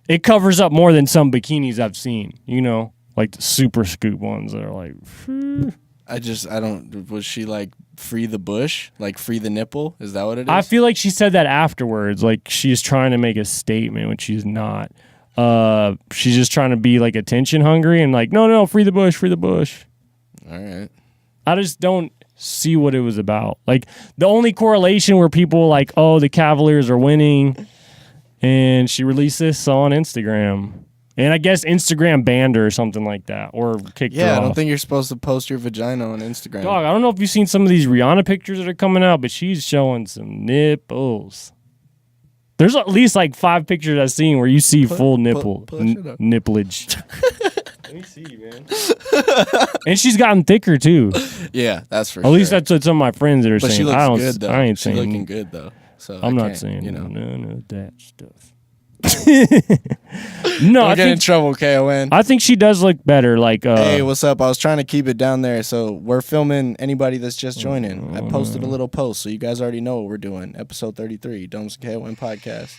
it covers up more than some bikinis I've seen, you know? Like the super scoop ones that are like... I don't, was she like free the bush? Like free the nipple? Is that what it is? I feel like she said that afterwards. Like, she's trying to make a statement when she's not. She's just trying to be like attention hungry and like, no, free the bush, free the bush. All right. I just don't see what it was about. Like, the only correlation where people like, oh, the Cavaliers are winning, and she released this on Instagram. And I guess Instagram banned her or something like that, or kicked her off. Yeah, I don't think you're supposed to post your vagina on Instagram. Dog, I don't know if you've seen some of these Rihanna pictures that are coming out, but she's showing some nipples. There's at least like 5 pictures I've seen where you see full nipple, pull that shit up. nipplage. Let me see, man. And she's gotten thicker too. Yeah, that's for sure. At least that's what some of my friends that are But saying. she looks I don't. good though. I ain't She's saying. looking good though. So I'm I not can't, saying you know. none of that stuff. No, Don't get in trouble, K.O.N. I think she does look better. Like, Hey, what's up? I was trying to keep it down there, so we're filming anybody that's just joining. I posted a little post, so you guys already know what we're doing. Episode 33, Domes and K.O.N. podcast.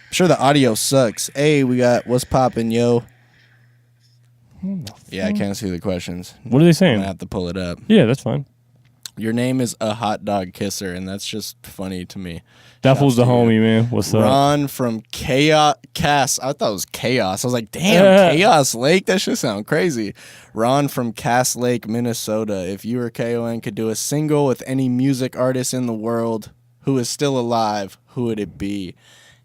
I'm sure the audio sucks. Hey, we got what's poppin', yo? Yeah, I can't see the questions. what are they I'm saying? gonna have to pull it up. Yeah, that's fine. Your name is a hot dog kisser, and that's just funny to me. That fool's the to you. homie, man. What's up? Ron from Chaos. I thought it was Chaos. I was like, damn, Chaos Lake? That should sound crazy. Ron from Cass Lake, Minnesota. If you or K.O.N. could do a single with any music artist in the world who is still alive, who would it be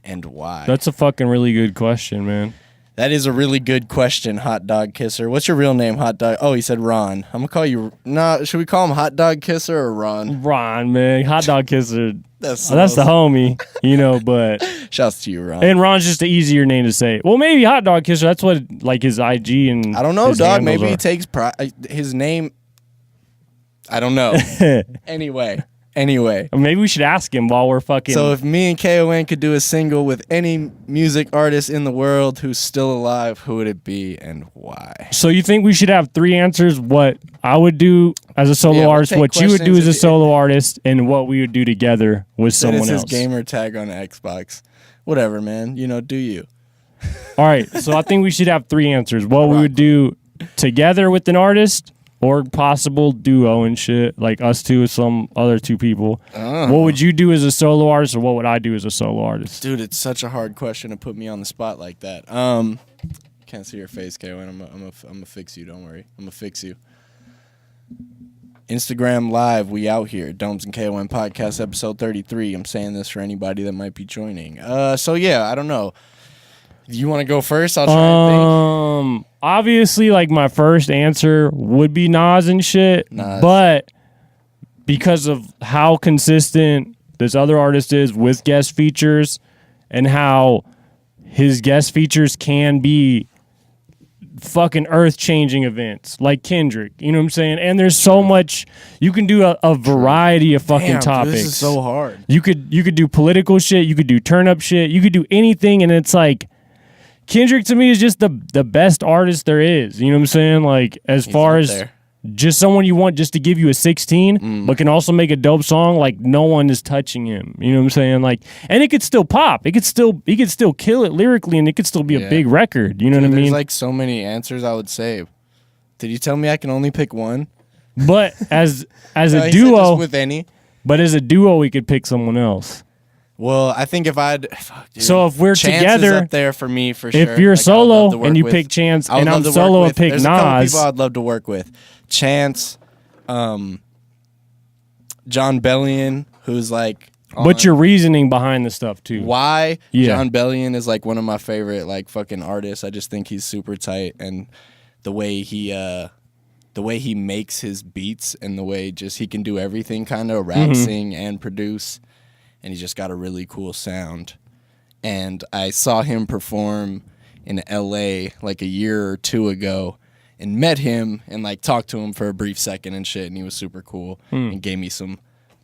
and why? That's a fucking really good question, man. That is a really good question, Hot Dog Kisser. What's your real name, Hot Dog? Oh, he said Ron. I'm going to call you... Nah, should we call him Hot Dog Kisser or Ron? Ron, man. Hot dog kisser. That's Oh, that's the homie, you know, but... Shouts to you, Ron. And Ron's just an easier name to say. Well, maybe Hot Dog Kisser. That's what, like, his IG and... I don't know, his dog. handles Maybe are. he takes pride. His name... I don't know. Anyway. Maybe we should ask him while we're fucking... So if me and K.O.N. could do a single with any music artist in the world who's still alive, who would it be and why? So you think we should have 3 answers? What I would do as a solo Yeah, we'll artist, take what you would do questions as a solo artist, and what we would do together with That is someone his else. gamer tag on Xbox. Whatever, man. You know, do you? All right, so I think we should have 3 answers. What we would do together with an artist, or possible duo and shit, like us two with some other 2 people. What would you do as a solo artist, or what would I do as a solo artist? Dude, it's such a hard question to put me on the spot like that. Can't see your face, K.O.N. I'm gonna fix you. Don't worry. I'm gonna fix you. Instagram Live, we out here. Domes and K.O.N. podcast, episode 33. I'm saying this for anybody that might be joining. So yeah, I don't know. You want to go first? I'll try and think. Obviously, like, my first answer would be Nas and shit, Nas. but because of how consistent this other artist is with guest features and how his guest features can be fucking earth-changing events, like Kendrick, you know what I'm saying? And there's so much, you can do a variety of fucking Damn, topics. This is so hard. You could do political shit, you could do turn-up shit, you could do anything, and it's like, Kendrick to me is just the best artist there is. You know what I'm saying? Like, as He's far up as there. just someone you want just to give you a 16, but can also make a dope song, like no one is touching him. You know what I'm saying? Like, and it could still pop. He could still kill it lyrically, and it could still be a big record. You know what I mean? There's like so many answers I would say. Did you tell me I can only pick one? But as a No, he said duo, just with any. but as a duo, we could pick someone else. Well, I think if I'd So if we're Chance together, is up there for me for sure. if you're Like, I would love solo to work and you with- pick Chance, I would and love I'm to work solo with- and pick There's a couple Nas, people I'd love to work with. Chance, John Bellion, who's like. but your reasoning behind the stuff too. Why Yeah. John Bellion is like one of my favorite like fucking artists. I just think he's super tight, and the way he makes his beats and the way just he can do everything, kind of rap, sing, and produce, and he's just got a really cool sound. And I saw him perform in LA like a year or two ago and met him and like talked to him for a brief second and shit, and he was super cool and gave me some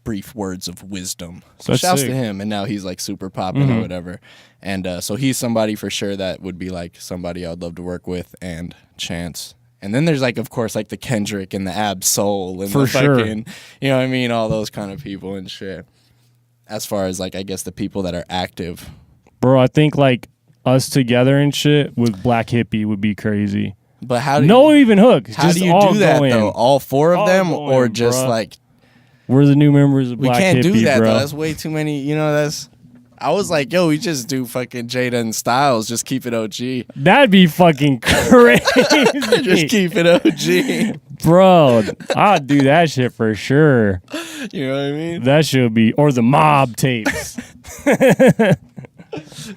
brief words of wisdom. So That's shouts sick. to him, and now he's like super popping or whatever. And so he's somebody for sure that would be like somebody I'd love to work with, and Chance. And then there's like, of course, like the Kendrick and the Ab Soul and For the sure. fucking, you know what I mean, all those kind of people and shit. As far as like, I guess the people that are active. Bro, I think like us together and shit with Black Hippie would be crazy. But how do No you, even hooks. how just do you all do that go in. though? All four of All them, go or in, just bruh. like We're the new members of we Black can't Hippie, do that bro. though? That's way too many. You know, that's. I was like, yo, we just do fucking Jada and Styles. Just keep it OG. That'd be fucking crazy. Just keep it OG. Bro, I'd do that shit for sure. You know what I mean? That should be, or the mob tapes.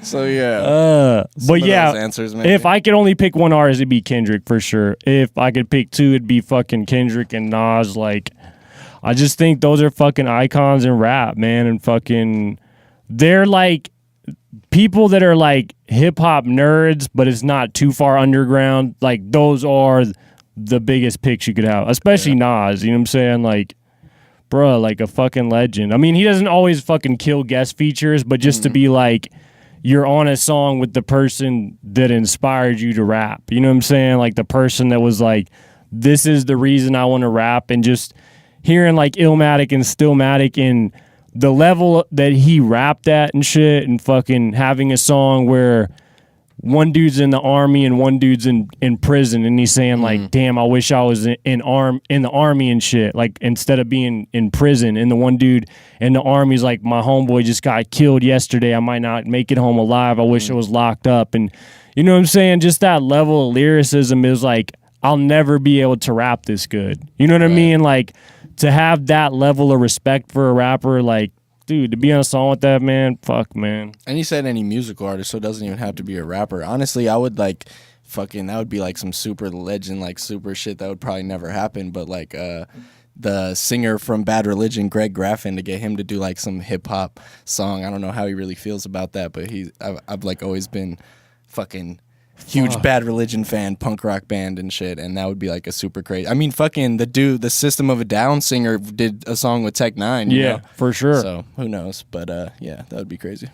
So yeah. But of yeah, those answers, maybe. if I could only pick one artist, it'd be Kendrick for sure. If I could pick two, it'd be fucking Kendrick and Nas. Like, I just think those are fucking icons in rap, man. And fucking, they're like people that are like hip hop nerds, but it's not too far underground. Like, those are the biggest picks you could have, especially Nas. You know what I'm saying? Like, bruh, like a fucking legend. I mean, he doesn't always fucking kill guest features, but just to be like, you're on a song with the person that inspired you to rap. You know what I'm saying? Like the person that was like, this is the reason I want to rap. And just hearing like Illmatic and Stillmatic and the level that he rapped at and shit, and fucking having a song where one dude's in the army and one dude's in prison, and he's saying like, damn, I wish I was in the army and shit, like instead of being in prison. And the one dude in the army's like, my homeboy just got killed yesterday, I might not make it home alive, I wish I was locked up. And you know what I'm saying, just that level of lyricism is like, I'll never be able to rap this good. You know what I mean? Like, to have that level of respect for a rapper, like, dude, to be on a song with that, man, fuck, man. And you said any musical artist, so it doesn't even have to be a rapper. Honestly, I would like fucking, that would be like some super legend, like super shit that would probably never happen. But like the singer from Bad Religion, Greg Graffin, to get him to do like some hip hop song. I don't know how he really feels about that, but I've like always been fucking huge Bad Religion fan, punk rock band and shit, and that would be like a super crazy. I mean, fucking the System of a Down singer did a song with Tech Nine. You know? For sure. So who knows? But yeah, that would be crazy.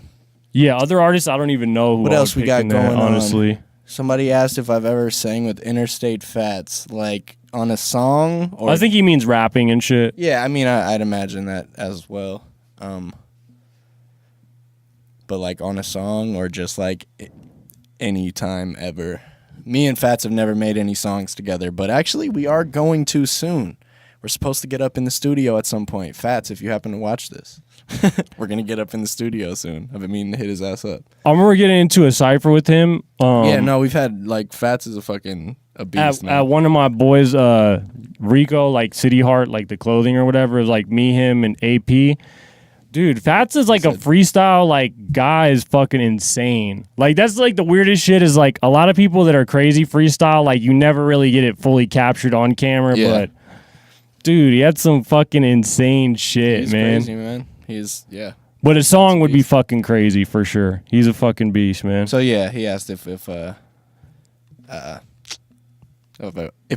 Yeah, other artists, I don't even know who. What I else would we pick got in that, going honestly. on? Somebody asked if I've ever sang with Interstate Fats, like on a song. Or I think he means rapping and shit. yeah, I mean, I'd imagine that as well. But like on a song or just like any time ever. Me and Fats have never made any songs together, but actually we are going to soon. We're supposed to get up in the studio at some point. Fats, if you happen to watch this, we're going to get up in the studio soon. I've been meaning to hit his ass up. I remember getting into a cypher with him. Yeah, no, we've had, like, Fats is a beast, man. At one of my boys, Rico, like City Heart, like the clothing or whatever, it was like me, him, and AP. Dude, Fats is like a freestyle like guy is fucking insane. Like that's like the weirdest shit is like a lot of people that are crazy freestyle, like you never really get it fully captured on camera, but dude, he had some fucking insane shit, He's man. crazy, man. He's, yeah. But a song would be fucking crazy for sure. He's a fucking beast, man. So yeah, he asked if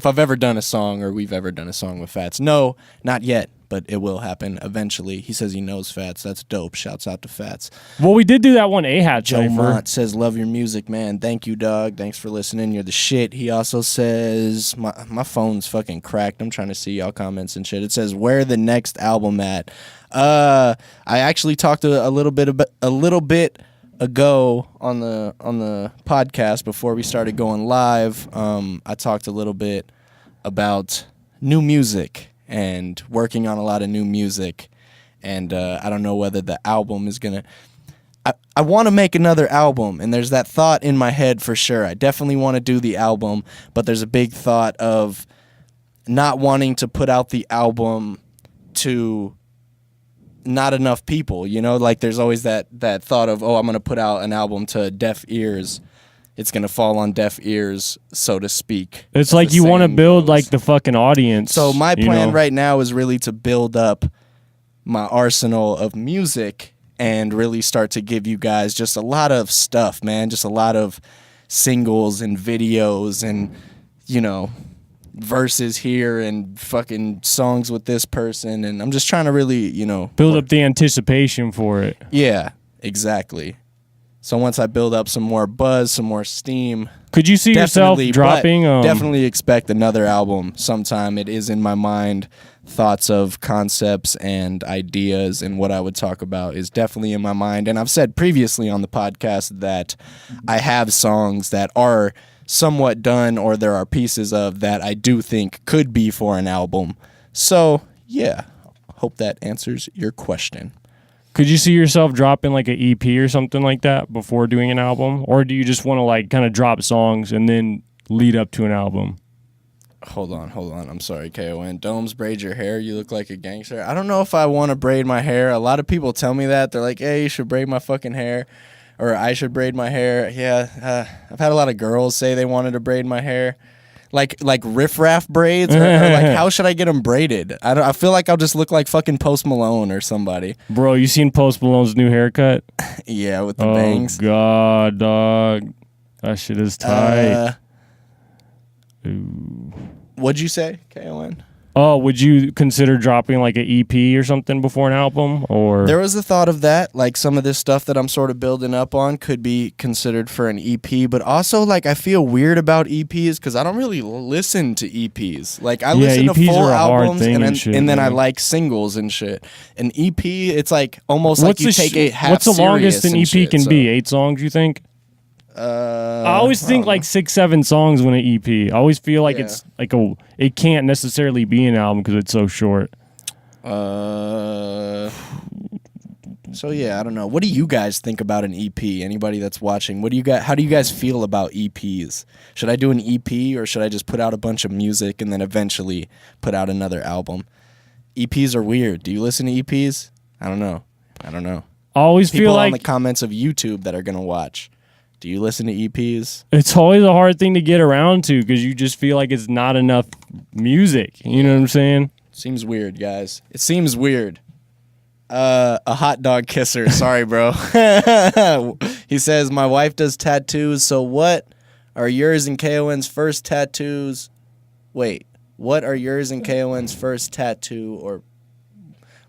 I've ever done a song or we've ever done a song with Fats. No, not yet. but it will happen eventually. He says he knows Fats. That's dope. Shouts out to Fats. Well, we did do that one A-Hat Joe cipher. Mont says, love your music, man. Thank you, dog. Thanks for listening. You're the shit. He also says, my phone's fucking cracked. I'm trying to see y'all comments and shit. It says, where the next album at? I actually talked a little bit ago on the podcast before we started going live. I talked a little bit about new music and working on a lot of new music, and I don't know whether the album is gonna. I want to make another album, and there's that thought in my head for sure. I definitely want to do the album, but there's a big thought of not wanting to put out the album to not enough people, you know? Like, there's always that thought of, oh, I'm gonna put out an album to deaf ears. It's gonna fall on deaf ears, so to speak. It's like you want to build like the fucking audience. So my plan right now is really to build up my arsenal of music and really start to give you guys just a lot of stuff, man. Just a lot of singles and videos and, you know, verses here and fucking songs with this person. And I'm just trying to really, you know, build up the anticipation for it. Yeah, exactly. So once I build up some more buzz, some more steam, could you see yourself dropping? Definitely expect another album sometime. It is in my mind. Thoughts of concepts and ideas and what I would talk about is definitely in my mind. And I've said previously on the podcast that I have songs that are somewhat done, or there are pieces of that I do think could be for an album. So yeah, hope that answers your question. Could you see yourself dropping like an EP or something like that before doing an album? Or do you just want to like kind of drop songs and then lead up to an album? Hold on. I'm sorry, K.O.N. Domes, braid your hair. You look like a gangster. I don't know if I want to braid my hair. A lot of people tell me that. They're like, hey, you should braid my fucking hair. Or I should braid my hair. Yeah, I've had a lot of girls say they wanted to braid my hair. Like riffraff braids, or like how should I get them braided? I feel like I'll just look like fucking Post Malone or somebody. Bro, you seen Post Malone's new haircut? Yeah, with the bangs. Oh god, dog, that shit is tight. What'd you say, K.O.N.? Oh, would you consider dropping like an EP or something before an album? Or there was the thought of that, like some of this stuff that I'm sort of building up on could be considered for an EP, but also like I feel weird about EPs because I don't really listen to EPs. Like I listen to full albums and then I like singles and shit. An EP, it's like almost like you take a half. What's the longest an EP can be? 8 songs, you think? I always think like 6-7 songs when an EP. I always feel like it's like it can't necessarily be an album because it's so short. So yeah, I don't know. What do you guys think about an EP? Anybody that's watching, how do you guys feel about EPs? Should I do an EP or should I just put out a bunch of music and then eventually put out another album? EPs are weird. Do you listen to EPs? I don't know. I always feel like people in the comments of YouTube that are gonna watch. Do you listen to EPs? It's always a hard thing to get around to because you just feel like it's not enough music. You know what I'm saying? Seems weird, guys. It seems weird. A hot dog kisser. Sorry, bro. He says, my wife does tattoos, so what are yours and K.O.N's first tattoos? Wait, what are yours and K.O.N's first tattoo, or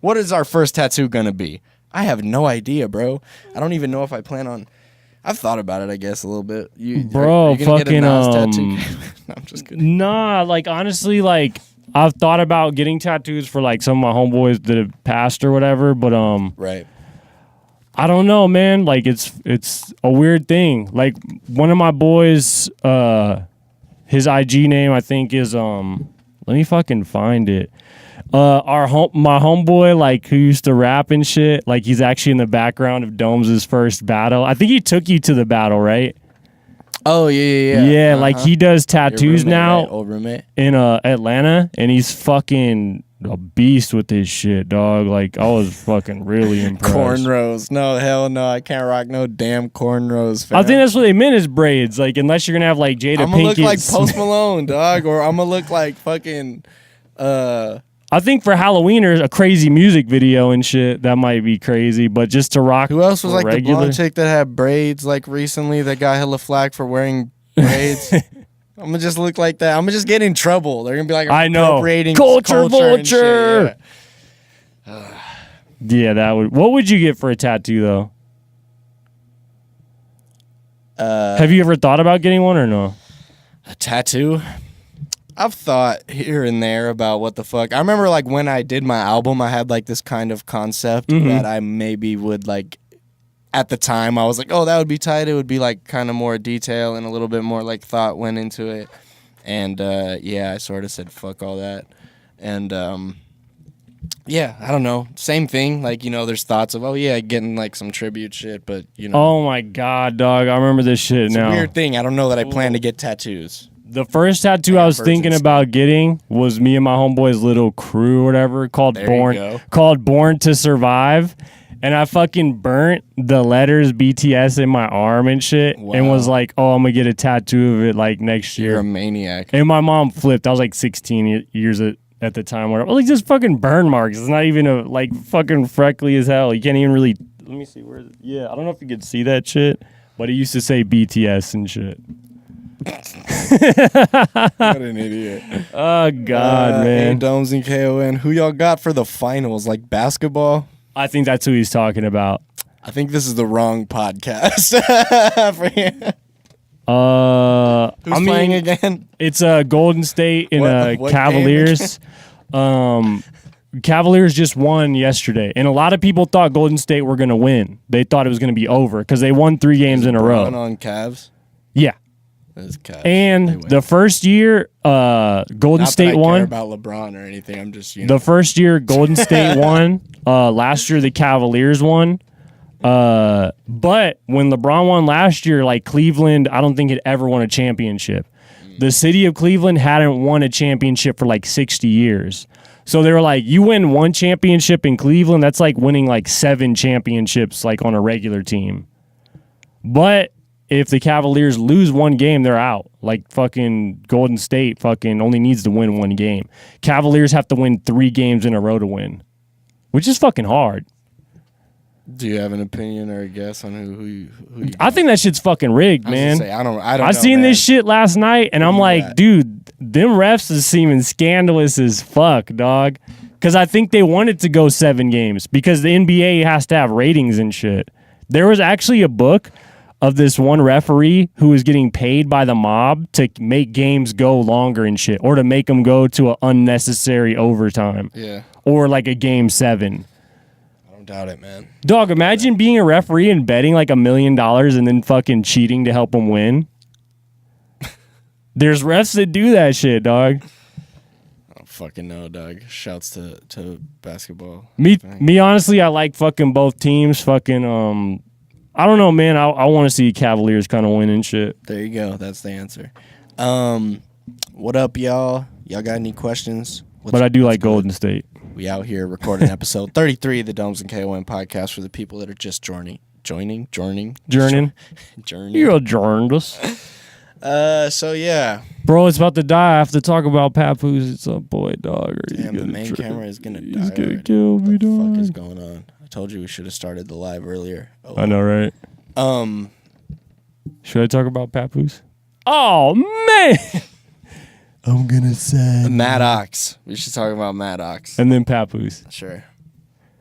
what is our first tattoo gonna be? I have no idea, bro. I don't even know if I plan on... I've thought about it, I guess, a little bit. Are you gonna fucking get a Nas tattoo? No, I'm just kidding. Nah, like honestly, like I've thought about getting tattoos for like some of my homeboys that have passed or whatever, but right. I don't know, man. Like it's a weird thing. Like one of my boys, his IG name I think is let me fucking find it. My homeboy, like, who used to rap and shit, like, he's actually in the background of Domes' first battle. I think he took you to the battle, right? Oh, yeah. Yeah, like, he does tattoos now. Right? Old roommate. In Atlanta, and he's fucking a beast with his shit, dog. Like, I was fucking really impressed. Cornrows. No, hell no. I can't rock no damn cornrows, fam. I think that's what they meant is braids. Like, unless you're going to have, like, Jada Pinkett. I'm going to look like Post Malone, dog, or I'm going to look like fucking... I think for Halloween or a crazy music video and shit, that might be crazy. But just to rock, who else was like the blonde chick that had braids like recently that got hella flack for wearing braids? I'm gonna just look like that. I'm gonna just get in trouble. They're gonna be like, I know, appropriating culture vulture. Yeah, that would. What would you get for a tattoo though? Have you ever thought about getting one or no? A tattoo? I've thought here and there about what the fuck. I remember like when I did my album, I had like this kind of concept that I maybe would like. At the time, I was like, oh, that would be tight. It would be like kind of more detail and a little bit more like thought went into it. And yeah, I sort of said fuck all that. And yeah, I don't know. Same thing. Like, you know, there's thoughts of, oh yeah, getting like some tribute shit, but you know. Oh my God, dog. I remember this shit now. It's a weird thing. I don't know that I plan to get tattoos. The first tattoo I was thinking about getting was me and my homeboy's little crew or whatever called Born to Survive. And I fucking burnt the letters BTS in my arm and shit and was like, oh, I'm going to get a tattoo of it like next year. You're a maniac. And my mom flipped. I was like 16 years at the time. Where I was like, just fucking burn marks. It's not even like fucking freckly as hell. You can't even really. Let me see. Where is it? Yeah, I don't know if you could see that shit, but it used to say BTS and shit. What an idiot. Oh, God, man. Hey, Domes and K.O.N. Who y'all got for the finals? Like basketball? I think that's who he's talking about. I think this is the wrong podcast. Who's playing again? It's Golden State and what Cavaliers. Cavaliers just won yesterday, and a lot of people thought Golden State were going to win. They thought it was going to be over because they won 3 games in a row. On Cavs? Yeah. Cavs. And the first year Golden State won. Not that I care about LeBron or anything. I'm just, the first year Golden State won. Last year the Cavaliers won. But when LeBron won last year, like Cleveland, I don't think had ever won a championship. The city of Cleveland hadn't won a championship for like 60 years. So they were like, you win 1 championship in Cleveland, that's like winning like 7 championships like on a regular team. But if the Cavaliers lose 1 game, they're out. Like fucking Golden State fucking only needs to win 1 game. Cavaliers have to win 3 games in a row to win, which is fucking hard. Do you have an opinion or a guess on who you I think that shit's fucking rigged, man. I don't know, I seen this shit last night, and I'm like, dude, them refs is seeming scandalous as fuck, dog. Because I think they wanted to go 7 games because the NBA has to have ratings and shit. There was actually a book of this one referee who was getting paid by the mob to make games go longer and shit, or to make them go to an unnecessary overtime. Yeah. Or like a game 7. I don't doubt it, man. Dog, imagine being a referee and betting like $1 million and then fucking cheating to help them win. There's refs that do that shit, dog. I don't fucking know, dog. Shouts to basketball. Me honestly, I like fucking both teams. Fucking I don't know, man. I want to see Cavaliers kind of win and shit. There you go. That's the answer. What up, y'all? Y'all got any questions? But I do like Golden State. We out here recording episode 33 of the Domes and K.O.N. podcast for the people that are just joining. Journing. You adjourned us. So yeah. Bro, it's about to die. I have to talk about Papoose. It's a boy, dog. Damn, the main camera is gonna die. He's gonna kill me, dog. What the fuck is going on? I told you we should have started the live earlier. Oh, I know, right? Should I talk about Papoose? Oh, man. I'm gonna say Maddox. We should talk about Maddox. And then Papoose. Sure.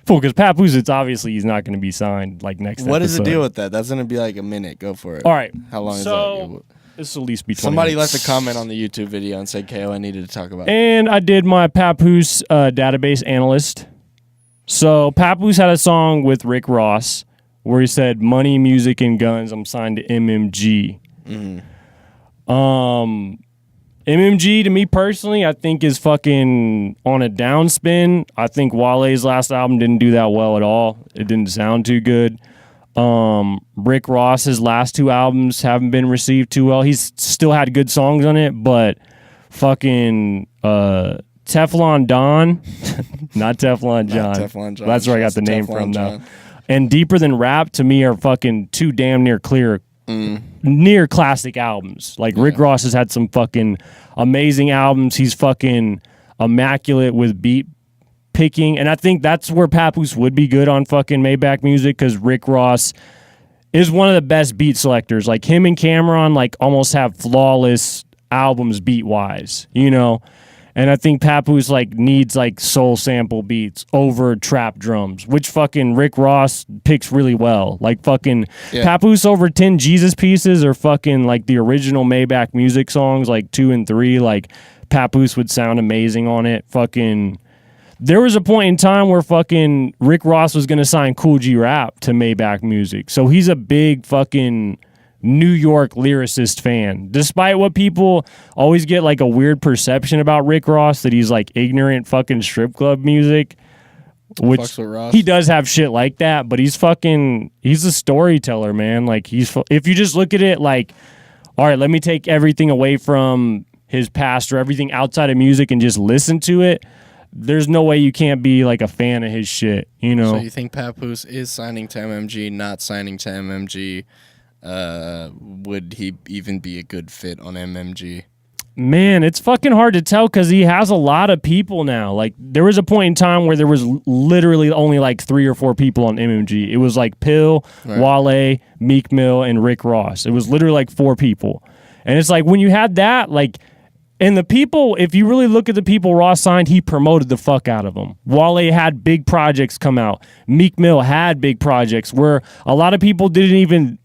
Cool, because Papoose, it's obviously he's not going to be signed like next episode. What is the deal with that? That's going to be like a minute. Go for it. All right. How long is that? This will at least be 20 Somebody minutes. left a comment on the YouTube video and said, KO, I needed to talk about it. And I did my Papoose database analyst. So Papoose had a song with Rick Ross where he said, money, music, and guns, I'm signed to MMG. Mm-hmm. MMG, to me personally, I think is fucking on a downspin. I think Wale's last album didn't do that well at all. It didn't sound too good. Rick Ross's last 2 albums haven't been received too well. He's still had good songs on it, but fucking Teflon Don, not Teflon John. Not Teflon John. That's where I got the name Teflon from John. now. And Deeper Than Rap, to me, are fucking 2 damn near clear near classic albums. Like Rick Ross has had some fucking amazing albums. He's fucking immaculate with beat picking, and I think that's where Papoose would be good on fucking Maybach Music, because Rick Ross is one of the best beat selectors. Like him and Cameron like almost have flawless albums beat wise, you know. And I think Papoose like needs like soul sample beats over trap drums, which fucking Rick Ross picks really well. Like fucking Papoose over 10 Jesus pieces or fucking like the original Maybach Music songs like 2 and 3. Like Papoose would sound amazing on it. Fucking there was a point in time where fucking Rick Ross was gonna sign Cool G Rap to Maybach Music, so he's a big fucking New York lyricist fan, despite what people always get like a weird perception about Rick Ross, that he's like ignorant fucking strip club music, which he does have shit like that, but he's a storyteller, man. Like if you just look at it like, all right, let me take everything away from his past or everything outside of music and just listen to it, there's no way you can't be like a fan of his shit, you know? So you think Papoose is signing to MMG, not signing to MMG? Would he even be a good fit on MMG? Man, it's fucking hard to tell because he has a lot of people now. Like, there was a point in time where there was literally only like 3 or 4 people on MMG. It was like Pill, Wale, Meek Mill, and Rick Ross. It was literally like 4 people. And it's like when you had that, like, and the people, if you really look at the people Ross signed, he promoted the fuck out of them. Wale had big projects come out. Meek Mill had big projects where a lot of people didn't even...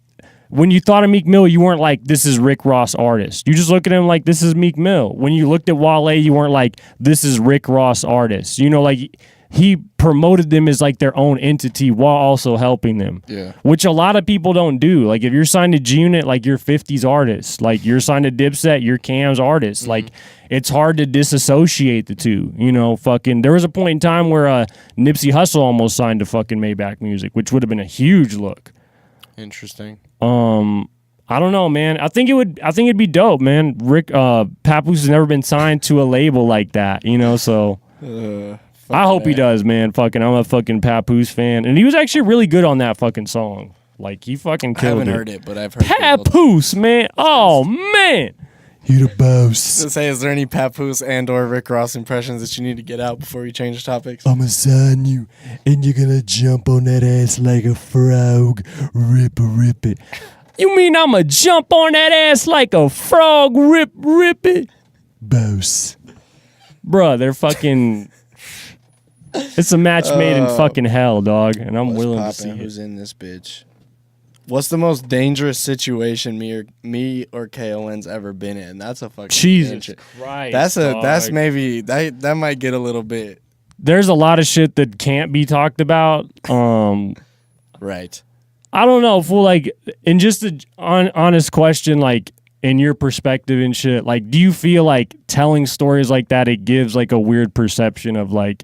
When you thought of Meek Mill, you weren't like, this is Rick Ross artist. You just look at him like, this is Meek Mill. When you looked at Wale, you weren't like, this is Rick Ross artist. You know, like, he promoted them as like their own entity while also helping them. Yeah. Which a lot of people don't do. Like, if you're signed to G-Unit, like, you're 50's artist. Like, you're signed to Dipset, you're Cam's artist. Like, it's hard to disassociate the two. You know, fucking, there was a point in time where Nipsey Hussle almost signed to fucking Maybach Music, which would have been a huge look. Interesting. I don't know, man. I think it'd be dope, man. Papoose has never been signed to a label like that, you know, so I hope he does, man. Fucking, I'm a fucking Papoose fan. And he was actually really good on that fucking song. Like, he fucking killed it. I haven't heard it, but I've heard Papoose, man. Oh, man. He the boss. To say, is there any Papoose and or Rick Ross impressions that you need to get out before we change topics? I'ma sign you, and you're gonna jump on that ass like a frog. Rip it. You mean I'ma jump on that ass like a frog? Rip it? Boss. Bruh, they're fucking... It's a match made in fucking hell, dog, and I'm willing to see it. Who's in this bitch? What's the most dangerous situation me or K.O.N's ever been in? That's a fucking Jesus Christ. That's maybe that might get a little bit. There's a lot of shit that can't be talked about. Right. I don't know, fool. Like, in just an honest question, like, in your perspective and shit, like, do you feel like telling stories like that, it gives like a weird perception of like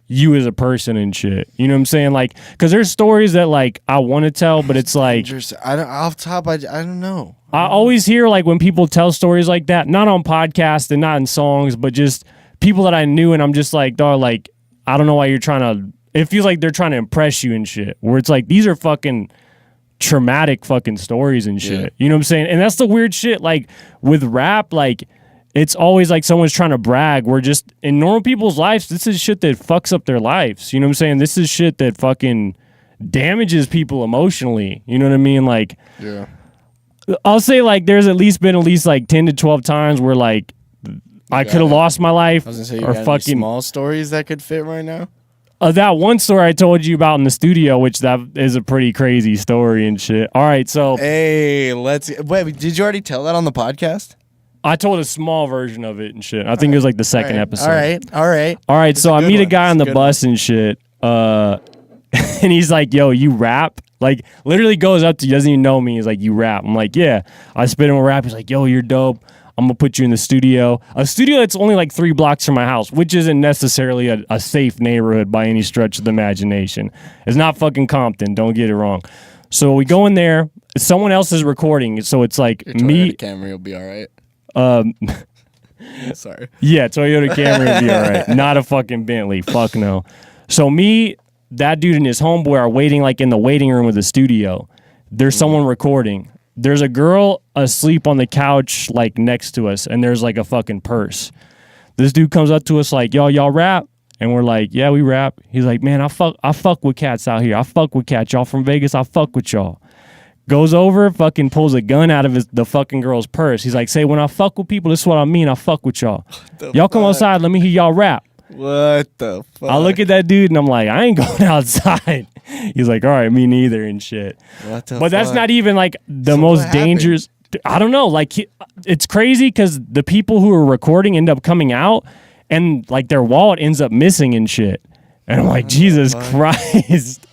you as a person and shit? You know what I'm saying? Like, because there's stories that like I want to tell, but it's like I don't know. I always hear like when people tell stories like that, not on podcasts and not in songs, but just people that I knew, and I'm just like, dog, like, I don't know why you're trying to. It feels like they're trying to impress you and shit. Where it's like, these are fucking traumatic fucking stories and shit. Yeah. You know what I'm saying? And that's the weird shit. Like, with rap, like, it's always like someone's trying to brag. We're just, in normal people's lives, this is shit that fucks up their lives. You know what I'm saying? This is shit that fucking damages people emotionally. You know what I mean? Like, yeah. I'll say, like, there's at least been like 10 to 12 times where, like, I could have lost my life. I was gonna say, you got fucking any small stories that could fit right now? That one story I told you about in the studio, which that is a pretty crazy story and shit. All right, so hey, wait. Did you already tell that on the podcast? I told a small version of it and shit. I think it was like the second episode. All right. So I meet a guy on the bus and shit, and he's like, "Yo, you rap?" Like, literally goes up to you, doesn't even know me. He's like, "You rap?" I'm like, "Yeah." I spit him a rap. He's like, "Yo, you're dope. I'm going to put you in the studio." A studio that's only like 3 blocks from my house, which isn't necessarily a safe neighborhood by any stretch of the imagination. It's not fucking Compton, don't get it wrong. So we go in there, someone else is recording, so it's like your Toyota Camry will be all right. Sorry. Yeah, Toyota Camry will be all right. Not a fucking Bentley. Fuck no. So me, that dude, and his homeboy are waiting like in the waiting room of the studio. There's someone recording. There's a girl asleep on the couch, like, next to us, and there's, like, a fucking purse. This dude comes up to us like, y'all rap? And we're like, yeah, we rap. He's like, man, I fuck with cats out here. I fuck with cats. Y'all from Vegas, I fuck with y'all. Goes over, fucking pulls a gun out of the fucking girl's purse. He's like, say, when I fuck with people, this is what I mean. I fuck with y'all. Y'all come outside. Let me hear y'all rap. What the fuck? I look at that dude and I'm like, I ain't going outside. He's like, all right, me neither and shit. What the But that's fuck? not even like the So most what dangerous. I don't know. Like, it's crazy because the people who are recording end up coming out and like their wallet ends up missing and shit. And I'm like, Jesus Christ.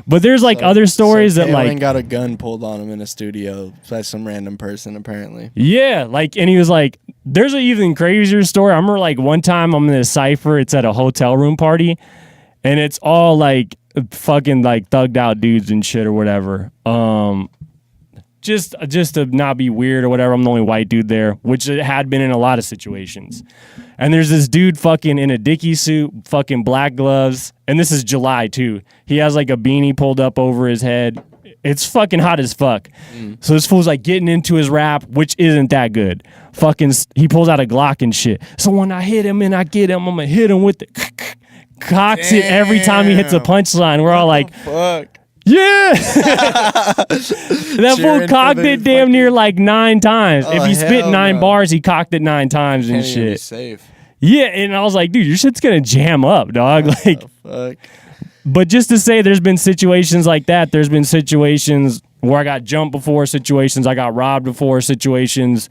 But there's like other stories that K.O.N like got a gun pulled on him in a studio by some random person apparently. yeah, like, and he was like, there's an even crazier story. I remember like one time I'm in a cypher, it's at a hotel room party, and it's all like fucking like thugged out dudes and shit or whatever. Just to not be weird or whatever, I'm the only white dude there, which it had been in a lot of situations. And there's this dude fucking in a Dickie suit, fucking black gloves, and this is July too. He has like a beanie pulled up over his head. It's fucking hot as fuck. So this fool's like getting into his rap, which isn't that good. Fucking, he pulls out a Glock and shit. So when I hit him and I get him, I'm gonna hit him with the cocks it every time he hits a punchline. We're all like, Fuck. yeah. That fool Cheering cocked for the it damn near like 9 times. Oh, if he spit hell 9 no. bars, he cocked it 9 times and Can't even be shit. safe. Yeah, and I was like, dude, your shit's gonna jam up, dog. Like, Fuck. but just to say, there's been situations like that. There's been situations where I got jumped before, situations I got robbed before, situations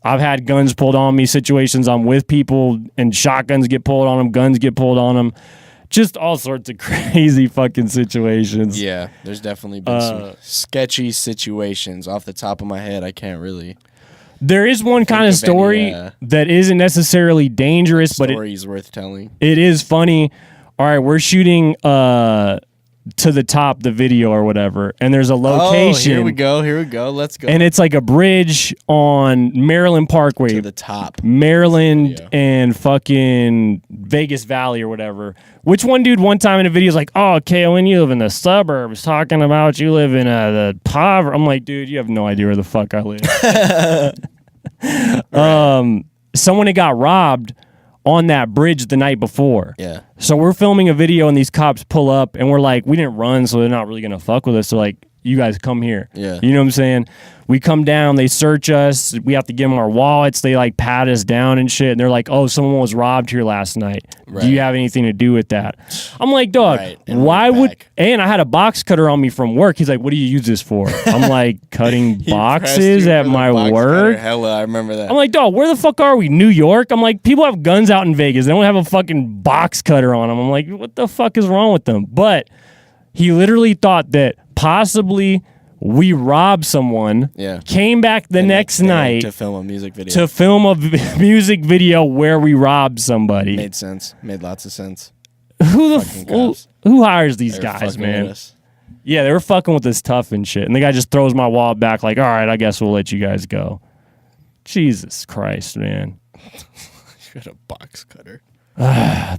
I've had guns pulled on me, situations I'm with people and shotguns get pulled on them, guns get pulled on them. Just all sorts of crazy fucking situations. Yeah, there's definitely been some sketchy situations. Off the top of my head, I can't really. There is one kind of of any, story that isn't necessarily dangerous, but Stories worth telling. it is funny. All right, we're shooting to the top, the video or whatever, and there's a location. Oh, here we go. Here we go. Let's go. And it's like a bridge on Maryland Parkway. to the top. Maryland Video. and fucking Vegas Valley or whatever. Which one dude one time in a video is like, oh, K.O.N, you live in the suburbs, talking about you live in the poverty. I'm like, dude, you have no idea where the fuck I live. Someone had got robbed on that bridge the night before. Yeah. So we're filming a video and these cops pull up and we're like, we didn't run, so they're not really gonna fuck with us. So like, you guys come here. Yeah. You know what I'm saying? We come down, they search us, we have to give them our wallets, they like pat us down and shit. And they're like, oh, someone was robbed here last night. Do you Right. have anything to do with that? I'm like, dog, Right, and why we're would back. and I had a box cutter on me from work. He's like, what do you use this for? I'm like, cutting He pressed boxes you at for the my box cutter. work. Hella, I remember that. I'm like, dog, where the fuck are we? New York? I'm like, people have guns out in Vegas. They don't have a fucking box cutter on them. I'm like, what the fuck is wrong with them? But he literally thought that possibly we robbed someone, Yeah. came back the next day night to film a music video. to film a music video where we robbed somebody. Made sense. Made lots of sense. Who the fucking cops. who hires these They were guys, fucking with man? us. Yeah, they were fucking with us tough and shit. And the guy just throws my wallet back like, all right, I guess we'll let you guys go. Jesus Christ, man. You got a box cutter.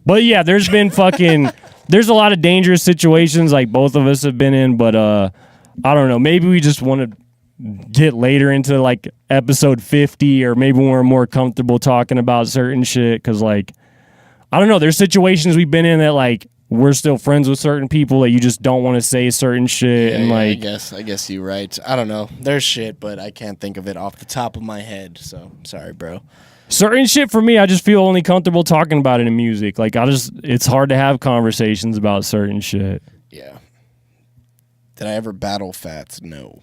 But yeah, there's been fucking there's a lot of dangerous situations like both of us have been in, but I don't know, maybe we just want to get later into like episode 50 or maybe when we're more comfortable talking about certain shit cuz like I don't know, there's situations we've been in that like we're still friends with certain people that you just don't want to say certain shit and like I guess you're right. I don't know. There's shit, but I can't think of it off the top of my head. So sorry, bro. certain shit for me, I just feel only comfortable talking about it in music. Like it's hard to have conversations about certain shit. Yeah. Did I ever battle Fats? No.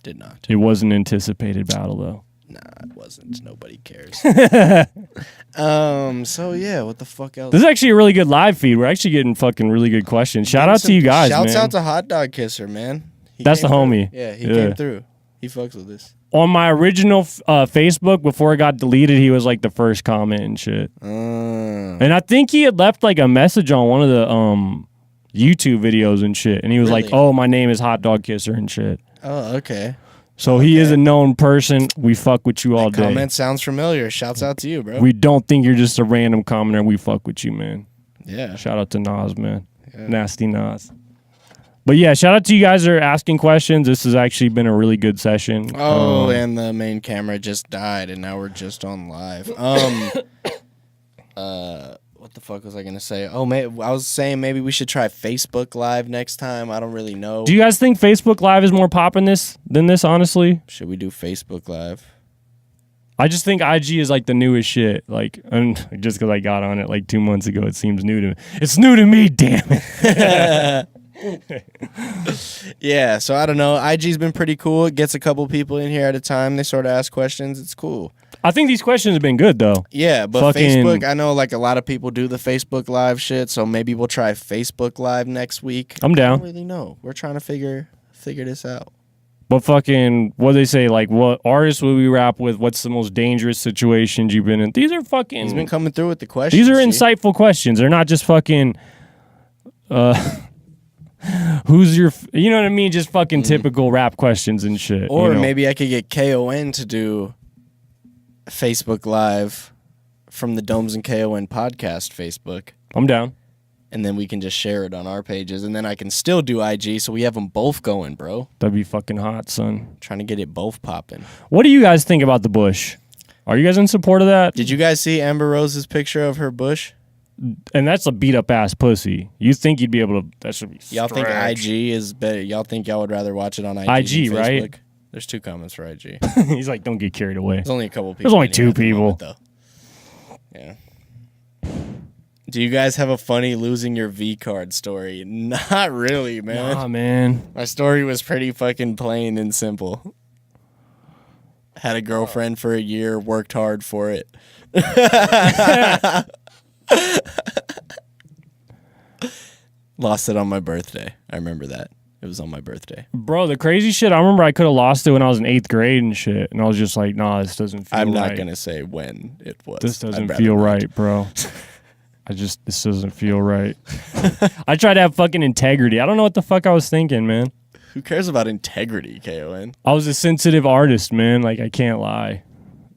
Did not. It wasn't anticipated battle though. Nah, it wasn't. Nobody cares. So yeah, what the fuck else? This is actually a really good live feed. We're actually getting fucking really good questions. Shout out to you guys, Shouts man. out to Hot Dog Kisser, man. He That's the came through. homie. Yeah, he Yeah. came through. He fucks with this. On my original Facebook, before it got deleted, he was like the first comment and shit. And I think he had left like a message on one of the YouTube videos and shit. And he was like, Really? oh, my name is Hot Dog Kisser and shit. Oh, okay. So he is a known person. We fuck with you all day. Comment sounds familiar. Shouts out to you, bro. We don't think you're just a random commenter. We fuck with you, man. Yeah. Shout out to Nas, man. Nasty Nas. But yeah, shout out to you guys that are asking questions. This has actually been a really good session. Oh, and the main camera just died, and now we're just on live. What What the fuck was I gonna say? Oh, I was saying maybe we should try Facebook Live next time. I don't really know. Do you guys think Facebook Live is more popping than this? Honestly, Should we do Facebook Live? I just think IG is like the newest shit. Like, and just because I got on it like 2 months ago, it seems new to me. It's new to me, damn it. Yeah, so I don't know. IG's been pretty cool. It gets a couple people in here at a time. They sort of ask questions. It's cool. I think these questions have been good though. Yeah, but Fucking- Facebook, I know like a lot of people do the Facebook Live shit, so maybe we'll try Facebook Live next week. I'm I down. don't really know. We're trying to figure this out. But fucking, what they say, like, what artists will we rap with? What's the most dangerous situations you've been in? These are fucking. He's been coming through with the questions. These are see? insightful questions. They're not just fucking. Who's your? You know what I mean? Just fucking typical rap questions and shit. Or you know? maybe I could get K.O.N to do Facebook Live from the Domes and K.O.N podcast Facebook. I'm down. And then we can just share it on our pages. And then I can still do IG, so we have them both going, bro. That'd be fucking hot, son. Trying to get it both popping. What do you guys think about the bush? Are you guys in support of that? Did you guys see Amber Rose's picture of her bush? And that's a beat up ass pussy. You think you'd be able to? That should be. Y'all think stretch. IG is better? Y'all think y'all would rather watch it on IG? IG, than right? Facebook? There's 2 comments for IG. He's like, don't get carried away. There's only a couple people. There's only in here 2 at the people. moment, though. Yeah. Do you guys have a funny losing your V card story? Not really, man. Nah, man. My story was pretty fucking plain and simple. Had a girlfriend for a year, worked hard for it. Lost it on my birthday. I remember that. It was on my birthday. Bro, the crazy shit, I remember I could have lost it when I was in 8th grade and shit. And I was just like, nah, this doesn't feel right. I'm not going to say when it was. This I'd doesn't rather feel not. right, bro. This doesn't feel right. I tried to have fucking integrity. I don't know what the fuck I was thinking, man. Who cares about integrity, K.O.N? I was a sensitive artist, man. Like, I can't lie.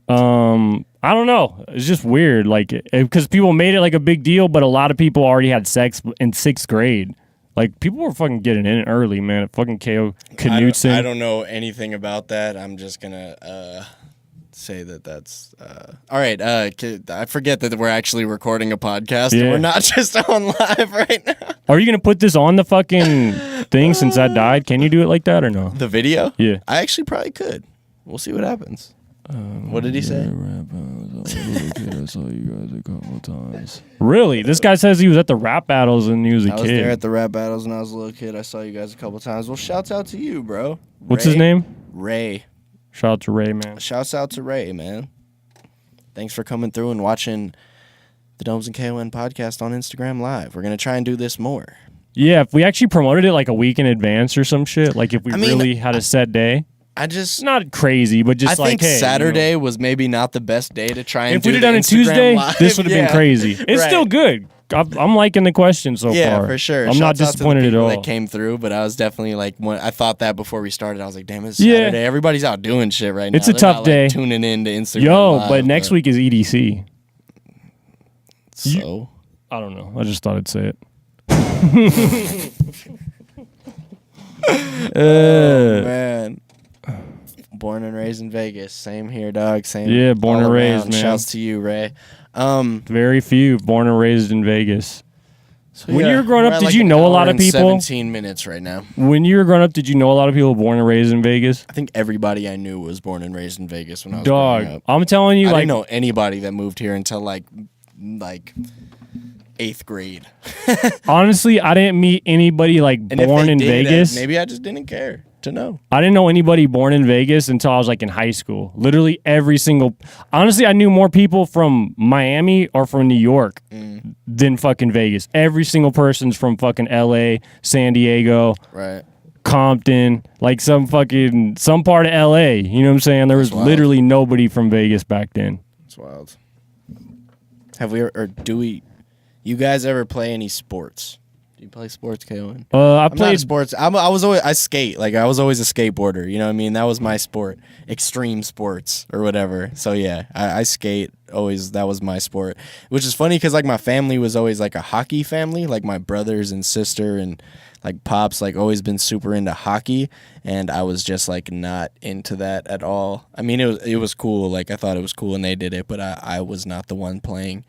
I don't know. It's just weird. Like, because people made it like a big deal, but a lot of people already had sex in 6th grade. Like, people were fucking getting in it early, man. Fucking K.O. Knutson. I don't know anything about that. I'm just going to say that's... All right, I forget that we're actually recording a podcast. Yeah. And we're not just on live right now. Are you going to put this on the fucking thing since that died? Can you do it like that or no? The video? Yeah. I actually probably could. We'll see what happens. What did he say? I saw you guys a couple times. Really? This guy says he was at the rap battles when he was a I kid. was there at the rap battles when I was a little kid. I saw you guys a couple times. Well, shouts out to you, bro. What's Ray. his name? Ray. Shout out to Ray, man. Shouts out to Ray, man. Thanks for coming through and watching the Domes and K.O.N podcast on Instagram Live. We're going to try and do this more. Yeah, if we actually promoted it like a week in advance or some shit, like if we really had a set day. It's not crazy, but just I like, think hey, Saturday you know, was maybe not the best day to try and if do we did the it on a Instagram Tuesday, Live. this would have been Yeah. crazy. It's Right. still good. I'm liking the questions so far. Yeah, for sure. I'm not Shouts out to the disappointed at people all. that came through, but I was definitely like, when I thought that before we started, I was like, damn, it's Yeah. Saturday. Everybody's out doing shit right now. It's a They're tough not, day. Like, tuning in to Instagram Yo, Live, but next week is EDC. So I don't know. I just thought I'd say it. man. Born and raised in Vegas. Same here, dog. Same. Yeah, born all and raised, around. man. Shouts to you, Ray. Very few born and raised in Vegas. So When you were growing we're up, at did like you an know a hour lot of and people? 17 minutes right now. When you were growing up, did you know a lot of people born and raised in Vegas? I think everybody I knew was born and raised in Vegas when I was Dog, growing up. I'm telling you, I like, didn't know anybody that moved here until like 8th grade. honestly, I didn't meet anybody like And if born they in did, Vegas. maybe I just didn't care to know. I didn't know anybody born in Vegas until I was like in high school. Literally every single. Honestly, I knew more people from Miami or from New York than fucking Vegas. Every single person's from fucking LA, San Diego, Right. Compton, like some part of LA. You know what I'm saying? There was wild. literally nobody from Vegas back then. It's wild. Have we or do we? You guys ever play any sports? Do you play sports, K.O.N? I I'm not played a sports. I was always I skate. Like I was always a skateboarder. You know what I mean? That was my sport, extreme sports or whatever. So yeah, I skate. Always that was my sport. Which is funny because like my family was always like a hockey family. Like my brothers and sister and like pops like always been super into hockey, and I was just like not into that at all. I mean it was cool. Like I thought it was cool and they did it, but I was not the one playing.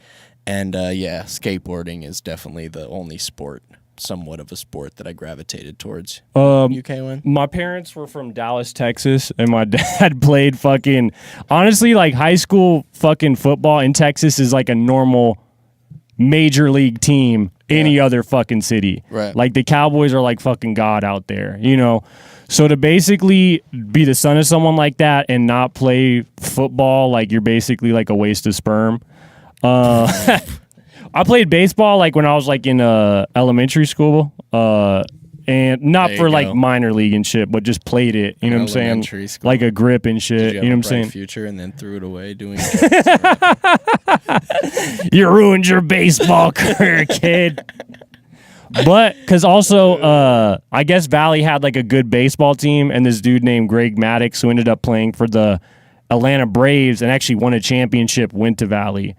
And yeah, skateboarding is definitely the only sport, somewhat of a sport, that I gravitated towards. You, K.O.N? My parents were from Dallas, Texas, and my dad played fucking, honestly, like high school fucking football in Texas is like a normal major league team any other fucking city. Right. Like the Cowboys are like fucking God out there, you know? So to basically be the son of someone like that and not play football, like you're basically like a waste of sperm. I played baseball like when I was like in elementary school, and not for like minor league and shit, but just played it. You know what I'm saying? School. Like a grip and shit. Did you know what I'm saying? Future and then threw it away doing. You ruined your baseball career, kid. But because also, I guess Valley had like a good baseball team, and this dude named Greg Maddox, who ended up playing for the Atlanta Braves and actually won a championship, went to Valley.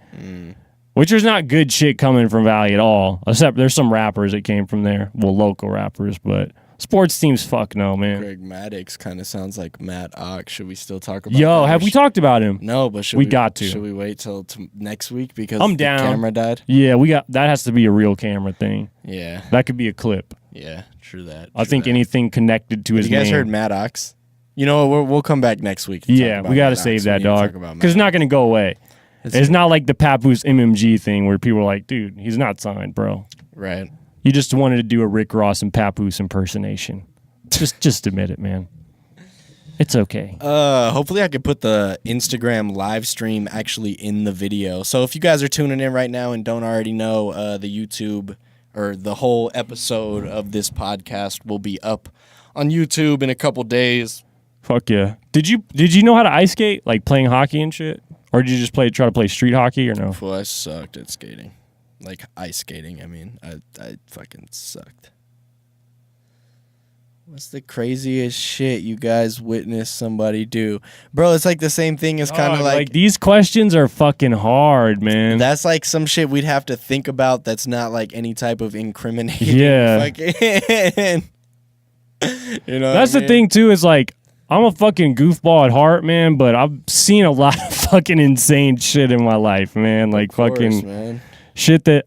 Which there's not good shit coming from Valley at all. Except there's some rappers that came from there. Well, local rappers, but sports teams, fuck no, man. Greg Maddox kind of sounds like Matt Ock. Should we still talk about Yo, that? have we talked about him? No, but we got to. Should we wait till next week because I'm down. The camera died? Yeah, that has to be a real camera thing. Yeah. That could be a clip. Yeah, true that. I think anything connected to his name. You guys heard Matt Ox? You know what? We'll come back next week. Yeah, we got to save that, dog. Because it's not going to go away. It's not like the Papoose MMG thing where people are like, dude, he's not signed, bro. Right. You just wanted to do a Rick Ross and Papoose impersonation. Just admit it, man. It's okay. Hopefully I could put the Instagram live stream actually in the video. So if you guys are tuning in right now and don't already know, the YouTube or the whole episode of this podcast will be up on YouTube in a couple days. Fuck yeah. Did you know how to ice skate? Like playing hockey and shit? Or did you just try to play street hockey or no? Well, I sucked at skating. Like ice skating, I mean. I fucking sucked. What's the craziest shit you guys witnessed somebody do? Bro, it's like the same thing as kind of like... These questions are fucking hard, man. That's like some shit we'd have to think about that's not like any type of incriminating. Yeah. Fucking, you know that's the thing, too, is like, I'm a fucking goofball at heart, man, but I've seen a lot of fucking insane shit in my life, man. Like fucking man. Shit that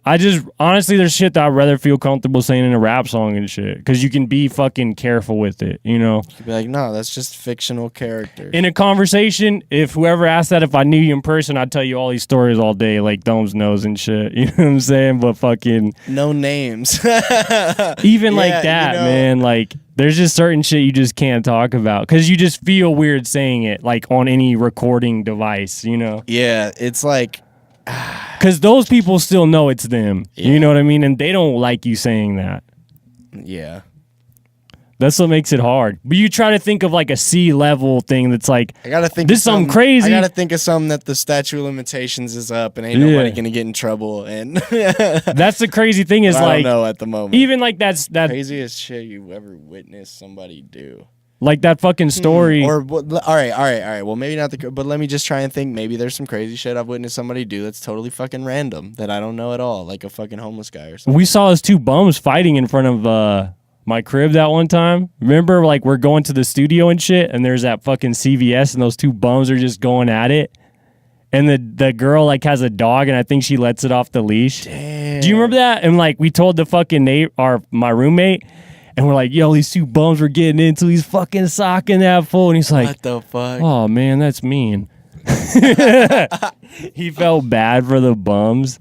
honestly, there's shit that I'd rather feel comfortable saying in a rap song and shit. Because you can be fucking careful with it, you know? You'd be like, no, that's just fictional character. In a conversation, if whoever asked that, if I knew you in person, I'd tell you all these stories all day, like DOMS knows and shit. You know what I'm saying? But fucking... No names. Even like that, you know, man. Like... There's just certain shit you just can't talk about because you just feel weird saying it, like on any recording device, you know? Yeah, it's like... Because those people still know it's them. Yeah. You know what I mean? And they don't like you saying that. Yeah. That's what makes it hard. But you try to think of like a C-level thing that's like, I gotta think this is something crazy. I gotta think of something that the statute of limitations is up and ain't nobody gonna get in trouble. And that's the crazy thing is I don't know at the moment. Even like that craziest shit you ever witnessed somebody do. Like that fucking story. Or all right. Well, maybe not but let me just try and think. Maybe there's some crazy shit I've witnessed somebody do that's totally fucking random that I don't know at all, like a fucking homeless guy or something. We saw those two bums fighting in front of my crib that one time. Remember, like, we're going to the studio and shit, and there's that fucking CVS, and those two bums are just going at it. And the girl, like, has a dog, and I think she lets it off the leash. Damn. Do you remember that? And, like, we told the fucking my roommate, and we're like, yo, these two bums were getting into, he's fucking socking that fool. And he's like, what the fuck? Oh, man, that's mean. He felt bad for the bums.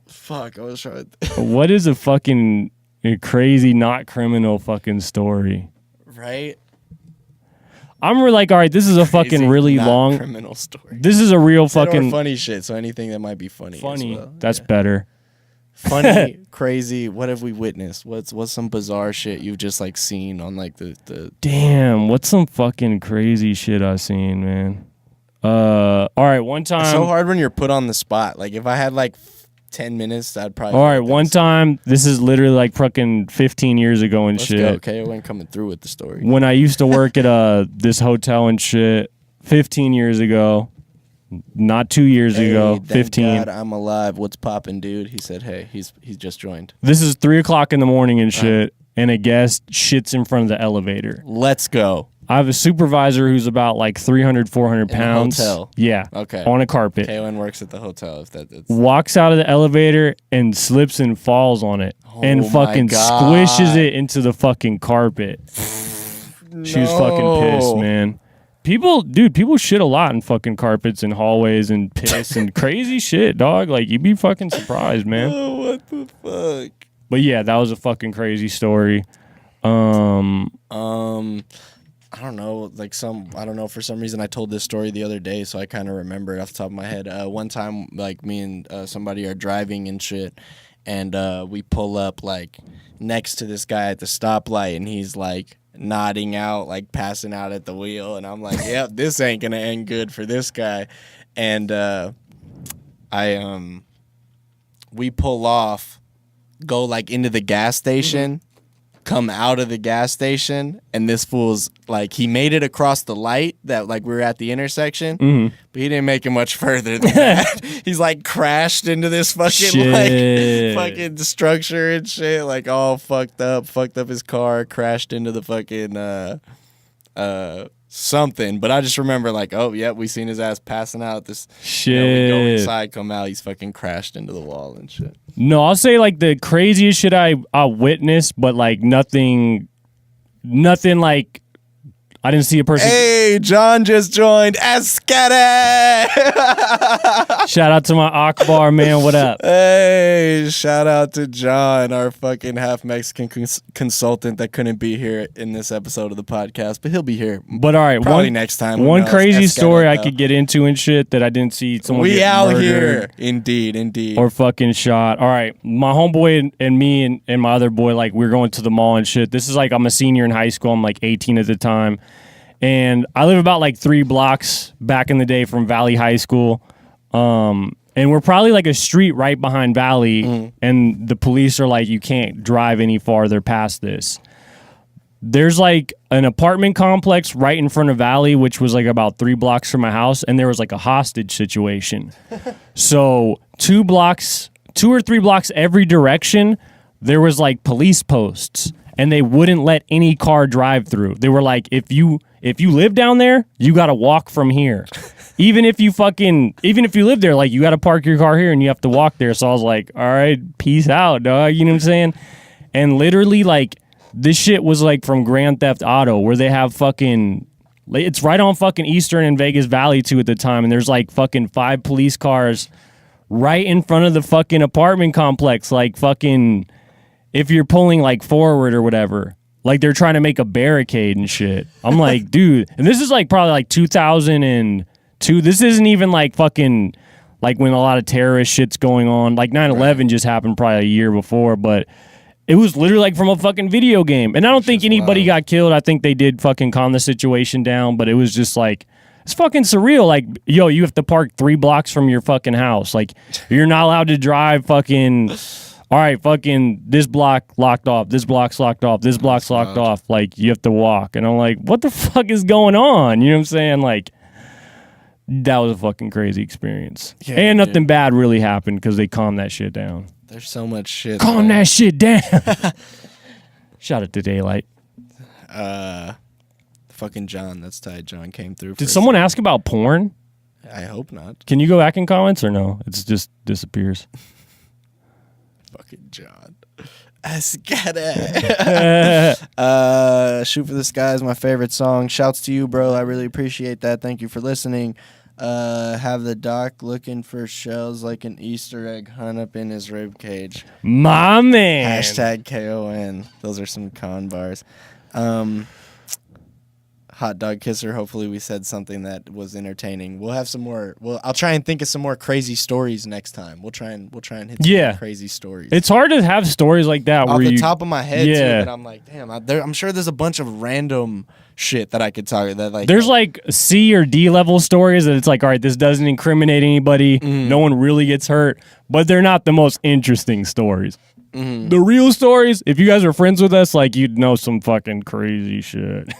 Fuck, I was trying to... What is a fucking... A crazy, not criminal fucking story. Right? I'm really like, all right, this is a crazy, fucking really long criminal story. This is a real fucking funny shit, so anything that might be funny. Funny. As well. That's better. Funny, crazy, what have we witnessed? What's some bizarre shit you've just like seen on like the Damn, what's some fucking crazy shit I've seen, man? All right, one time. It's so hard when you're put on the spot. Like if I had like 10 minutes, I'd probably... All right, one time, this is literally like fucking 15 years ago and shit. Let's go, K.O.N coming through with the story. When I used to work at this hotel and shit, 15 years ago, not 2 years ago, 15. God I'm alive. What's poppin', dude? He said, hey, he's just joined. This is 3 o'clock in the morning and shit, and a guest shits in front of the elevator. Let's go. I have a supervisor who's about like 300, 400 pounds. Hotel. Yeah. Okay. On a carpet. K.O.N works at the hotel. If that's Walks out of the elevator and slips and falls on it. And my fucking God. squishes it into the fucking carpet. She was fucking pissed, man. People shit a lot in fucking carpets and hallways and piss and crazy shit, dog. Like, you'd be fucking surprised, man. Oh, what the fuck? But yeah, that was a fucking crazy story. I don't know, I don't know, for some reason I told this story the other day, so I kind of remember it off the top of my head. One time, like, me and somebody are driving and shit, and we pull up, like, next to this guy at the stoplight, and he's, like, nodding out, like, passing out at the wheel, and I'm like, yep, this ain't gonna end good for this guy. And we pull off, go, like, into the gas station, come out of the gas station, and this fool's like, he made it across the light that, like, we were at the intersection, but he didn't make it much further than that. He's like crashed into this fucking like fucking structure and shit, like all fucked up his car, crashed into the fucking something. But I just remember, like, oh yeah, we seen his ass passing out. This shit. We go inside, come out, he's fucking crashed into the wall and shit. No, I'll say, like, the craziest shit I witnessed, but, like, nothing like, I didn't see a person. Hey, John just joined. Escada! Shout out to my Akbar, man. What up? Hey, shout out to John, our fucking half Mexican consultant that couldn't be here in this episode of the podcast, but he'll be here. But all right, probably next time. One crazy story I could get into and shit that I didn't see someone we get out murdered here, indeed, or fucking shot. All right, my homeboy and me and my other boy, like, we're going to the mall and shit. This is like, I'm a senior in high school. I'm like 18 at the time. And I live about like 3 blocks back in the day from Valley High School. And we're probably like a street right behind Valley. And the police are like, you can't drive any farther past this. There's like an apartment complex right in front of Valley, which was like about 3 blocks from my house. And there was like a hostage situation. So 2 or 3 blocks every direction, there was like police posts. And they wouldn't let any car drive through. They were like, if you live down there, you got to walk from here. Even if you live there, like, you got to park your car here and you have to walk there. So I was like, all right, peace out, dog. You know what I'm saying? And literally, like, this shit was like from Grand Theft Auto, where they have fucking, it's right on fucking Eastern and Vegas Valley too at the time. And there's like fucking 5 police cars right in front of the fucking apartment complex. Like, fucking, if you're pulling like forward or whatever, like, they're trying to make a barricade and shit. I'm like, dude, and this is like probably like 2002. This isn't even like fucking like when a lot of terrorist shit's going on. Like 9/11 just happened probably a year before, but it was literally like from a fucking video game. And I don't think anybody got killed. I think they did fucking calm the situation down, but it was just like, it's fucking surreal. Like, yo, you have to park 3 blocks from your fucking house. Like, you're not allowed to drive fucking. All right, fucking, this block locked off. This block's locked off. This block's locked off. Like, you have to walk. And I'm like, what the fuck is going on? You know what I'm saying? Like, that was a fucking crazy experience. Yeah, and nothing bad really happened because they calmed that shit down. There's so much shit. Calm that shit down. Shout out to Daylight. Fucking John, that's tight. John came through. Did someone ask about porn? I hope not. Can you go back in comments or no? It's just disappears. Fucking John. Escada. Shoot for the Sky is my favorite song. Shouts to you, bro. I really appreciate that. Thank you for listening. Have the doc looking for shells like an Easter egg hunt up in his rib cage. My man. Hashtag K.O.N. Those are some con bars. Hot dog kisser. Hopefully we said something that was entertaining. We'll have some more. Well, I'll try and think of some more crazy stories next time. We'll try and hit some more crazy stories. It's hard to have stories like that off where the top of my head too, that I'm like, damn, I'm sure there's a bunch of random shit that I could talk that like there's like C or D level stories that it's like, all right, this doesn't incriminate anybody. No one really gets hurt, but they're not the most interesting stories. The real stories, if you guys are friends with us, like, you'd know some fucking crazy shit.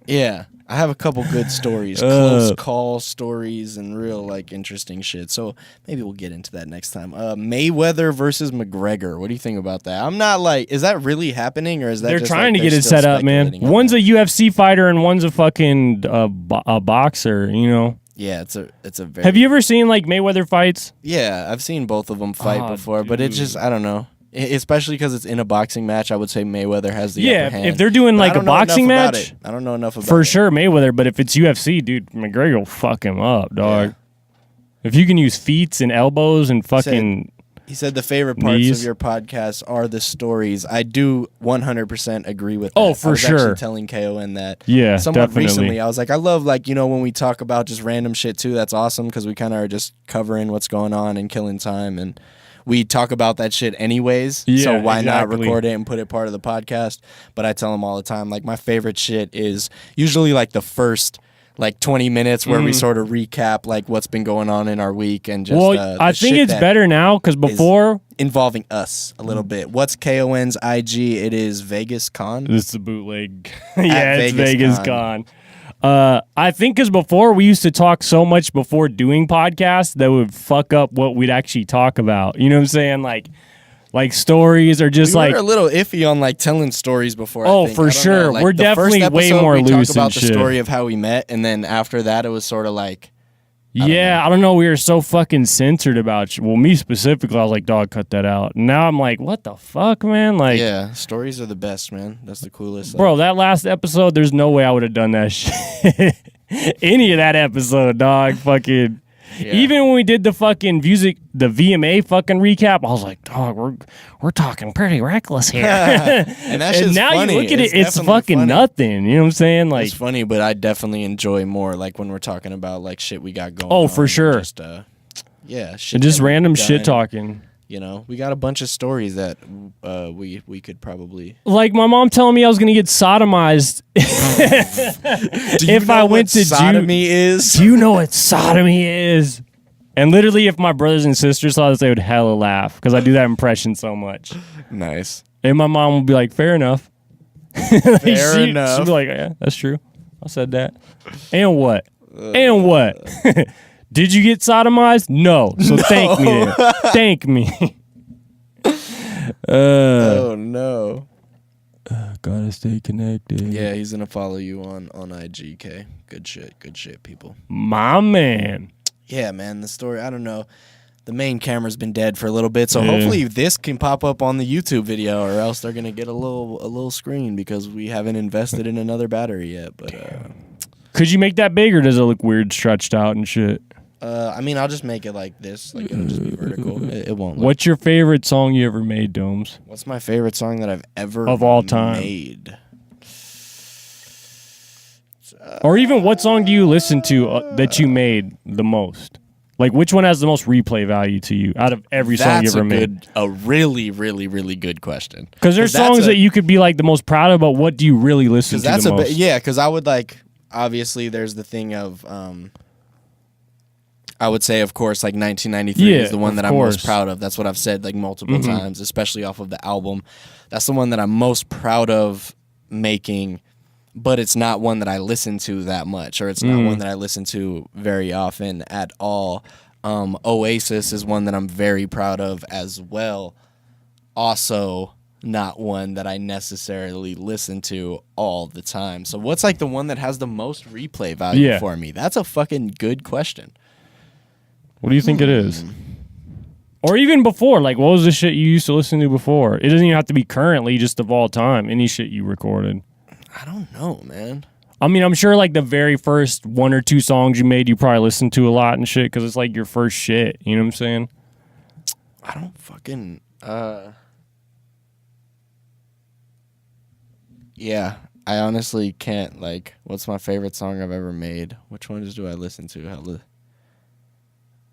Yeah. I have a couple good stories, close call stories, and real like interesting shit. So maybe we'll get into that next time. Mayweather versus McGregor. What do you think about that? I'm not like, is that really happening, or is that They're just, trying like, to get they're it still set up, man. speculating on One's that? a UFC fighter and one's a fucking a boxer. You know. Yeah, it's a very. Have you ever seen like Mayweather fights? Yeah, I've seen both of them fight Oh, before, but it's just I don't know. Especially because it's in a boxing match, I would say Mayweather has the upper hand. If they're doing But I like a don't know enough boxing about match, it. I don't know enough about for it. sure Mayweather. But if it's UFC, dude, McGregor will fuck him up, dog. Yeah. If you can use feet and elbows and fucking. He said the favorite parts knees. of your podcast are the stories. I do 100% agree with that. Oh, for I was sure. actually telling K.O.N that. Yeah, somewhat definitely. recently. I was like, I love like, you know, when we talk about just random shit too, that's awesome because we kind of are just covering what's going on and killing time, and we talk about that shit anyways. Yeah, so why not exactly. record it and put it part of the podcast? But I tell him all the time, like my favorite shit is usually like the first like 20 minutes where we sort of recap like what's been going on in our week and just Well, I think shit it's that better now because before involving us a little bit. What's K.O.N's IG? It is Vegas Con. this is a bootleg. Yeah, it's Vegas Vegas Con. I think because before we used to talk so much before doing podcasts that would fuck up what we'd actually talk about. You know what I'm saying? Like stories or just We like were a little iffy on like telling stories before. Oh, I think. for I don't know. sure. Like, We're the first definitely way episode, more we loose talked about and the shit. story of how we met, and then after that, it was sort of like I don't know. We were so fucking censored about you. Well, me specifically, I was like, dog, cut that out. And now I'm like, what the fuck, man? Like, yeah, stories are the best, man. That's the coolest. bro, that last episode, there's no way I would have done that shit. Any of that episode, dog. Fucking. Yeah. Even when we did the fucking music, the VMA fucking recap, I was like, dog, we're talking pretty reckless here. and that's and just now funny. you look at it, it's definitely fucking funny. nothing. You know what I'm saying? Like, It's funny, but I definitely enjoy more like when we're talking about like shit we got going. Oh, on for and sure. Just yeah, shit just that we've random done. shit talking. You know, we got a bunch of stories that we could probably. Like my mom telling me I was gonna get sodomized if I went to sodomy is. Do you know what sodomy is? And literally, if my brothers and sisters saw this, they would hella laugh because I do that impression so much. Nice. And my mom would be like, "Fair enough." Fair enough. She'd be like, "Yeah, that's true. I said that." And what? And what? Did you get sodomized? No. So thank me. Then. Thank me. Oh no. Gotta stay connected. Yeah, he's gonna follow you on IGK. Good shit, people. My man. Yeah, man, the story. I don't know. The main camera's been dead for a little bit, so Yeah. hopefully this can pop up on the YouTube video, or else they're gonna get a little screen because we haven't invested in another battery yet. But Could you make that big or does it look weird stretched out and shit? I mean, I'll just make it like this, like it'll just be vertical. It won't. Look. What's your favorite song you ever made, Domes? What's my favorite song that I've ever Of all time. made? Or even what song do you listen to that you made the most? Like which one has the most replay value to you out of every song you ever made? A really, really, really good question. Because there's songs that you could be like the most proud of, but what do you really listen to that's the a most? bit, yeah. Because I would like obviously there's the thing of I would say of course like 1993 is the one that I'm most proud of. That's what I've said like multiple times, especially off of the album. That's the one that I'm most proud of making. But it's not one that I listen to that much, or it's not one that I listen to very often at all. Oasis is one that I'm very proud of as well. Also, not one that I necessarily listen to all the time. So what's like the one that has the most replay value for me? That's a fucking good question. What do you think it is? Or even before, like what was the shit you used to listen to before? It doesn't even have to be currently, just of all time. Any shit you recorded. I don't know, man. I mean, I'm sure like the very first one or two songs you made, you probably listened to a lot and shit because it's like your first shit. You know what I'm saying? I don't fucking. Yeah, I honestly can't. Like, what's my favorite song I've ever made? Which ones do I listen to?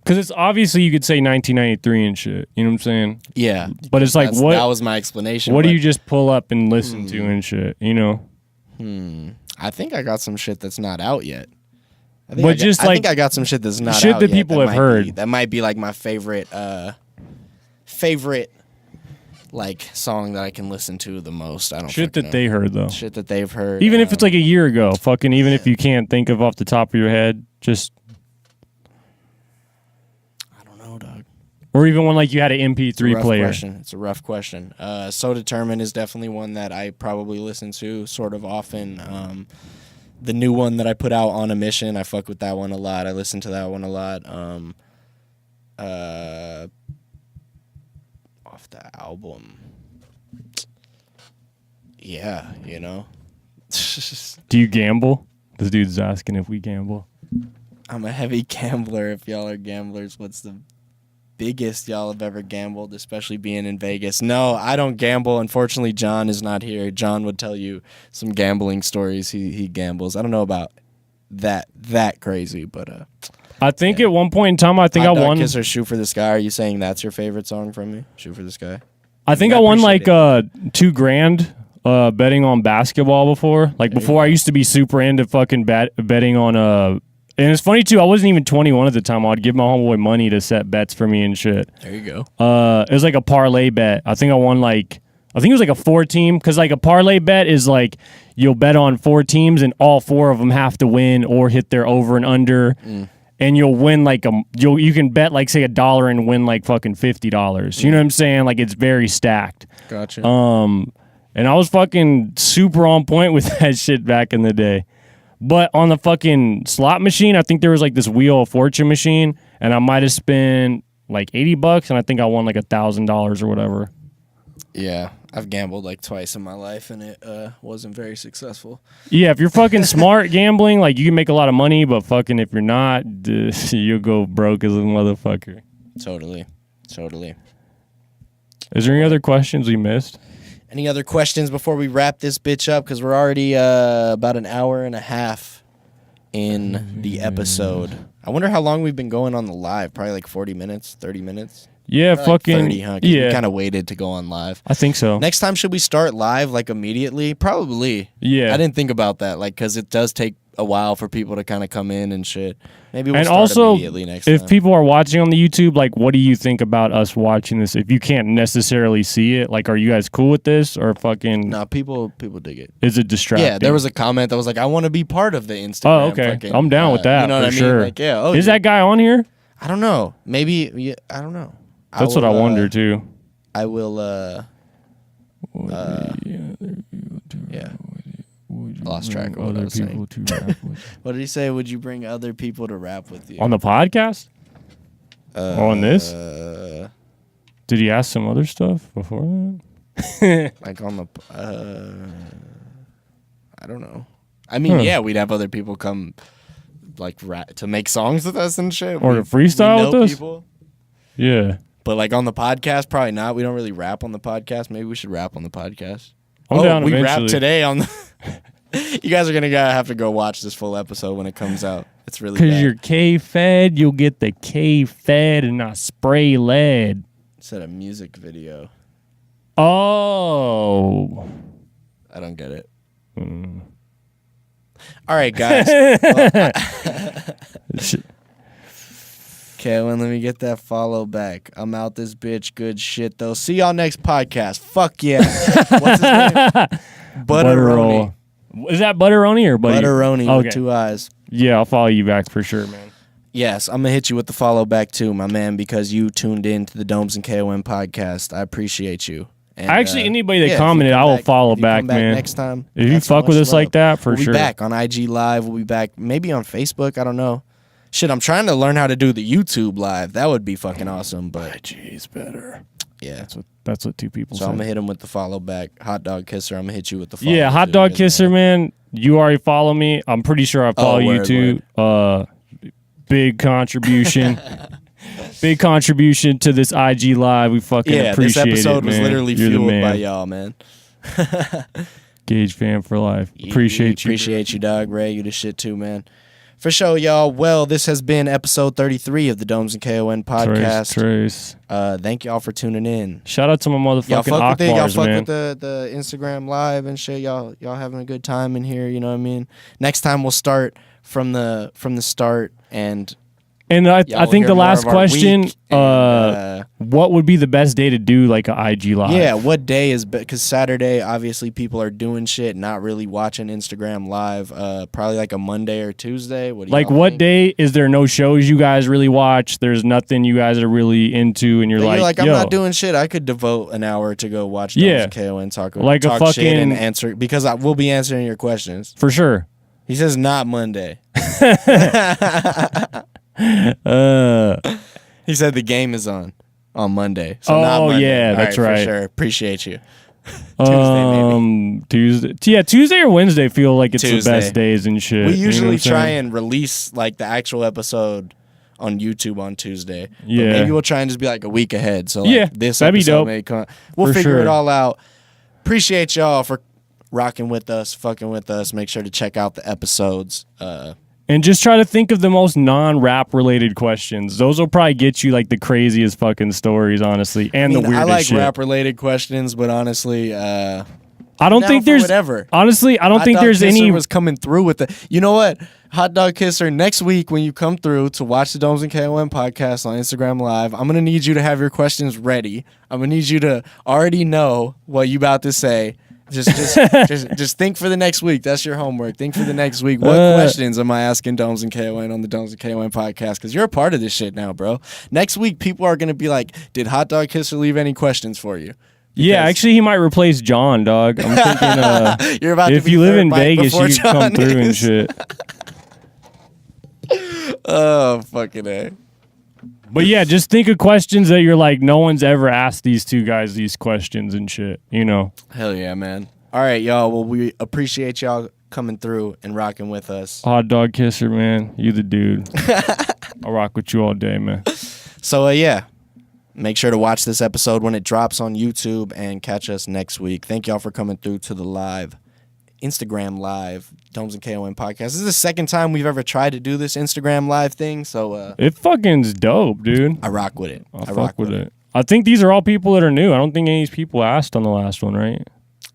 Because it's obviously you could say 1993 and shit. You know what I'm saying? Yeah, But it's like what? That was my explanation. What do but- you just pull up and listen to and shit? You know? I think I got some shit that's not out yet. I think But I got, just I like think I got some shit that's not shit out that yet people have might heard. that might be like my favorite like song that I can listen to the most. I don't Shit fucking that they heard though. shit that they've heard. Even if it's like a year ago, fucking. Even if you can't think of off the top of your head, just. I don't know, dog. Or even when like you had an MP3 player. It's a rough question. So Determined is definitely one that I probably listen to sort of often. The new one that I put out, On a Mission, I fuck with that one a lot. I listen to that one a lot. Off the album. Yeah, you know. Do you gamble? This dude's asking if we gamble. I'm a heavy gambler. If y'all are gamblers, what's the biggest y'all have ever gambled, especially being in Vegas? No, I don't gamble. Unfortunately, John is not here. John would tell you some gambling stories. He gambles. I don't know about that crazy, but I think at one point in time, I think Hot I Dog won. Kiss or Shoot for the Sky. Are you saying that's your favorite song from me? Shoot for the Sky. I think I won like $2,000 betting on basketball before. Like before, I used to be super into fucking betting on And it's funny too. I wasn't even 21 at the time. I'd give my homeboy money to set bets for me and shit. There you go. It was like a parlay bet. I think I won like I think it was like a 4-team because like a parlay bet is like you'll bet on 4 teams and all 4 of them have to win or hit their over and under. And you'll win like you can bet like say $1 and win like fucking $50. You know what I'm saying? Like it's very stacked. Gotcha. And I was fucking super on point with that shit back in the day. But on the fucking slot machine, I think there was like this Wheel of Fortune machine, and I might have spent like $80, and I think I won like $1,000 or whatever. Yeah, I've gambled like twice in my life, and it wasn't very successful. Yeah, if you're fucking smart gambling, like you can make a lot of money, but fucking if you're not, you'll go broke as a motherfucker. Totally. Is there any other questions we missed? Any other questions before we wrap this bitch up? Because we're already about an hour and a half in the episode. I wonder how long we've been going on the live. Probably like 40 minutes, 30 minutes. Yeah, Probably fucking. like 30, huh? 'Cause Yeah. we kind of waited to go on live. I think so. Next time, should we start live like immediately? Probably. Yeah. I didn't think about that, like, because it does take a while for people to kind of come in and shit. Maybe we'll And start also, immediately next if time. people are watching on the YouTube, like, what do you think about us watching this? If you can't necessarily see it, like, are you guys cool with this or fucking? No, people dig it. Is it distracting? Yeah, there was a comment that was like, "I want to be part of the Instagram." Oh, okay. fucking, I'm down with that. You know what I for mean? sure. Like, yeah. Oh, is yeah. that guy on here? I don't know. Maybe. Yeah, I don't know. That's what I wonder too. I will. Yeah. Lost track of what I was saying. What did he say? Would you bring other people to rap with you On the podcast? Or on this? Uh, Did he ask some other stuff before that? like on the. I don't know. I mean, yeah, we'd have other people come, like, to make songs with us and shit. Or to freestyle with us? People. Yeah. But like on the podcast, probably not. We don't really rap on the podcast. Maybe we should rap on the podcast. I'm down we eventually. rap today on the. You guys are gonna have to go watch this full episode when it comes out. It's really Because bad. you're K-fed, you'll get the K-fed and not spray lead. It's a music video. Oh. I don't get it. All right, guys. K.O.N, let me get that follow back. I'm out this bitch. Good shit, though. See y'all next podcast. Fuck yeah. What's his name? Butteroni. Is that Butteroni or Buddy? Butteroni Okay. with 2 eyes. Yeah, I'll follow you back for sure, man. Yes, I'm going to hit you with the follow back too, my man, because you tuned in to the Domes and K.O.N podcast. I appreciate you. And, Actually, anybody that if you commented, come I will back- follow if you back, come man. Next time. If you that's fuck much with us love. like that, for we'll sure. be back on IG Live. We'll be back maybe on Facebook. I don't know. Shit, I'm trying to learn how to do the YouTube Live. That would be fucking awesome, but IG's better. yeah. That's what 2 people So say. I'm going to hit him with the follow back. Hot Dog Kisser, I'm going to hit you with the follow. Yeah, Hot too, Dog 'cause, Kisser, man. You already follow me. I'm pretty sure I follow you word, too. Big contribution. Big contribution to this IG Live. We fucking Yeah, this appreciate it, episode was man. literally You're the fueled man. by y'all, man. Gage fan for life. Appreciate you. Appreciate you, dog. Ray, you the shit too, man. For sure, y'all. Well, this has been episode 33 of the Domes and K.O.N podcast. Trace. Thank y'all for tuning in. Shout out to my Y'all motherfucking fuck with it. Y'all Akbars, fuck man. with the Instagram live and shit. Y'all having a good time in here. You know what I mean? Next time we'll start from the start and And I Y'all think will the hear more last of our question, week, and, what would be the best day to do like a IG live? yeah, what day is because Saturday obviously people are doing shit, not really watching Instagram live. Probably like a Monday or Tuesday. What do Like y'all what think? day is there no shows you guys really watch? There's nothing you guys are really into, and you're like, I'm yo, not doing shit. I could devote an hour to go watch Yeah. K.O.N. talk Like a talk shit and fucking- answer because I will be answering your questions. for sure. He says not Monday. He said the game is on Monday. So not Oh, Monday. yeah, All that's For right. sure. Appreciate you. Tuesday, Tuesday. Yeah, Tuesday or Wednesday feel like it's the Tuesday. best days and shit. We You know usually what I'm try saying? and release like the actual episode on YouTube on Tuesday. But Yeah. maybe we'll try and just be like a week ahead. So like Yeah, this that'd be episode dope. may come. We'll For figure sure. it all out. Appreciate y'all for rocking with us, fucking with us. Make sure to check out the episodes. And just try to think of the most non-rap related questions. Those will probably get you like the craziest fucking stories, honestly, and the weirdest I like shit. rap related questions, but honestly, I don't down think for there's whatever. honestly. I don't Hot think Dog there's Kisser any. was coming through with the. You know what? Hot Dog Kisser, next week when you come through to watch the Domes and K.O.N. podcast on Instagram Live, I'm gonna need you to have your questions ready. I'm gonna need you to already know what you about to say. Just think for the next week. That's your homework. Think for the next week. What questions am I asking Domes and KON on the Domes and KON podcast? Because you're a part of this shit now, bro. Next week, people are gonna be like, "Did Hot Dog Kisser leave any questions for you?" Yeah, Because- actually, he might replace John, dog. I'm thinking, You're about if to be you live third in mic Vegas, you before can come John through and is. shit. Oh, fucking A. But yeah, just think of questions that you're like, no one's ever asked these two guys these questions and shit. You know. Hell yeah, man. All right, y'all. Well, we appreciate y'all coming through and rocking with us. Hot Dog Kisser, man. You the dude. I'll rock with you all day, man. So, yeah. Make sure to watch this episode when it drops on YouTube and catch us next week. Thank y'all for coming through to the live, Instagram live, Domes and KON podcast. This is the second time we've ever tried to do this Instagram live thing, so It fucking's dope, dude. I rock with it. I'll I rock fuck with it. I think these are all people that are new. I don't think any of these people asked on the last one, right?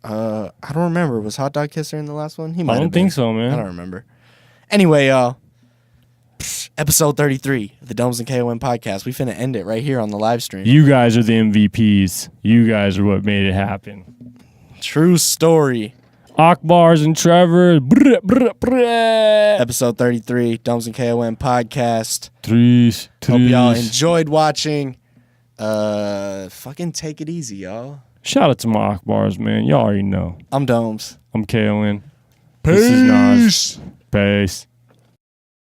I don't remember. Was Hot Dog Kisser in the last one? He might I don't have been. think so, man. I don't remember. Anyway, y'all. Episode 33 of the Domes and KON podcast. We finna end it right here on the live stream. You guys are the MVPs. You guys are what made it happen. True story. Akbars and Trevor. Brr, brr, brr. Episode 33, Domes and KON podcast. Trees. Hope y'all enjoyed watching. Fucking take it easy, y'all. Shout out to my Akbars, man. Y'all already know. I'm Domes. I'm K.O.N. This is Nas. Peace.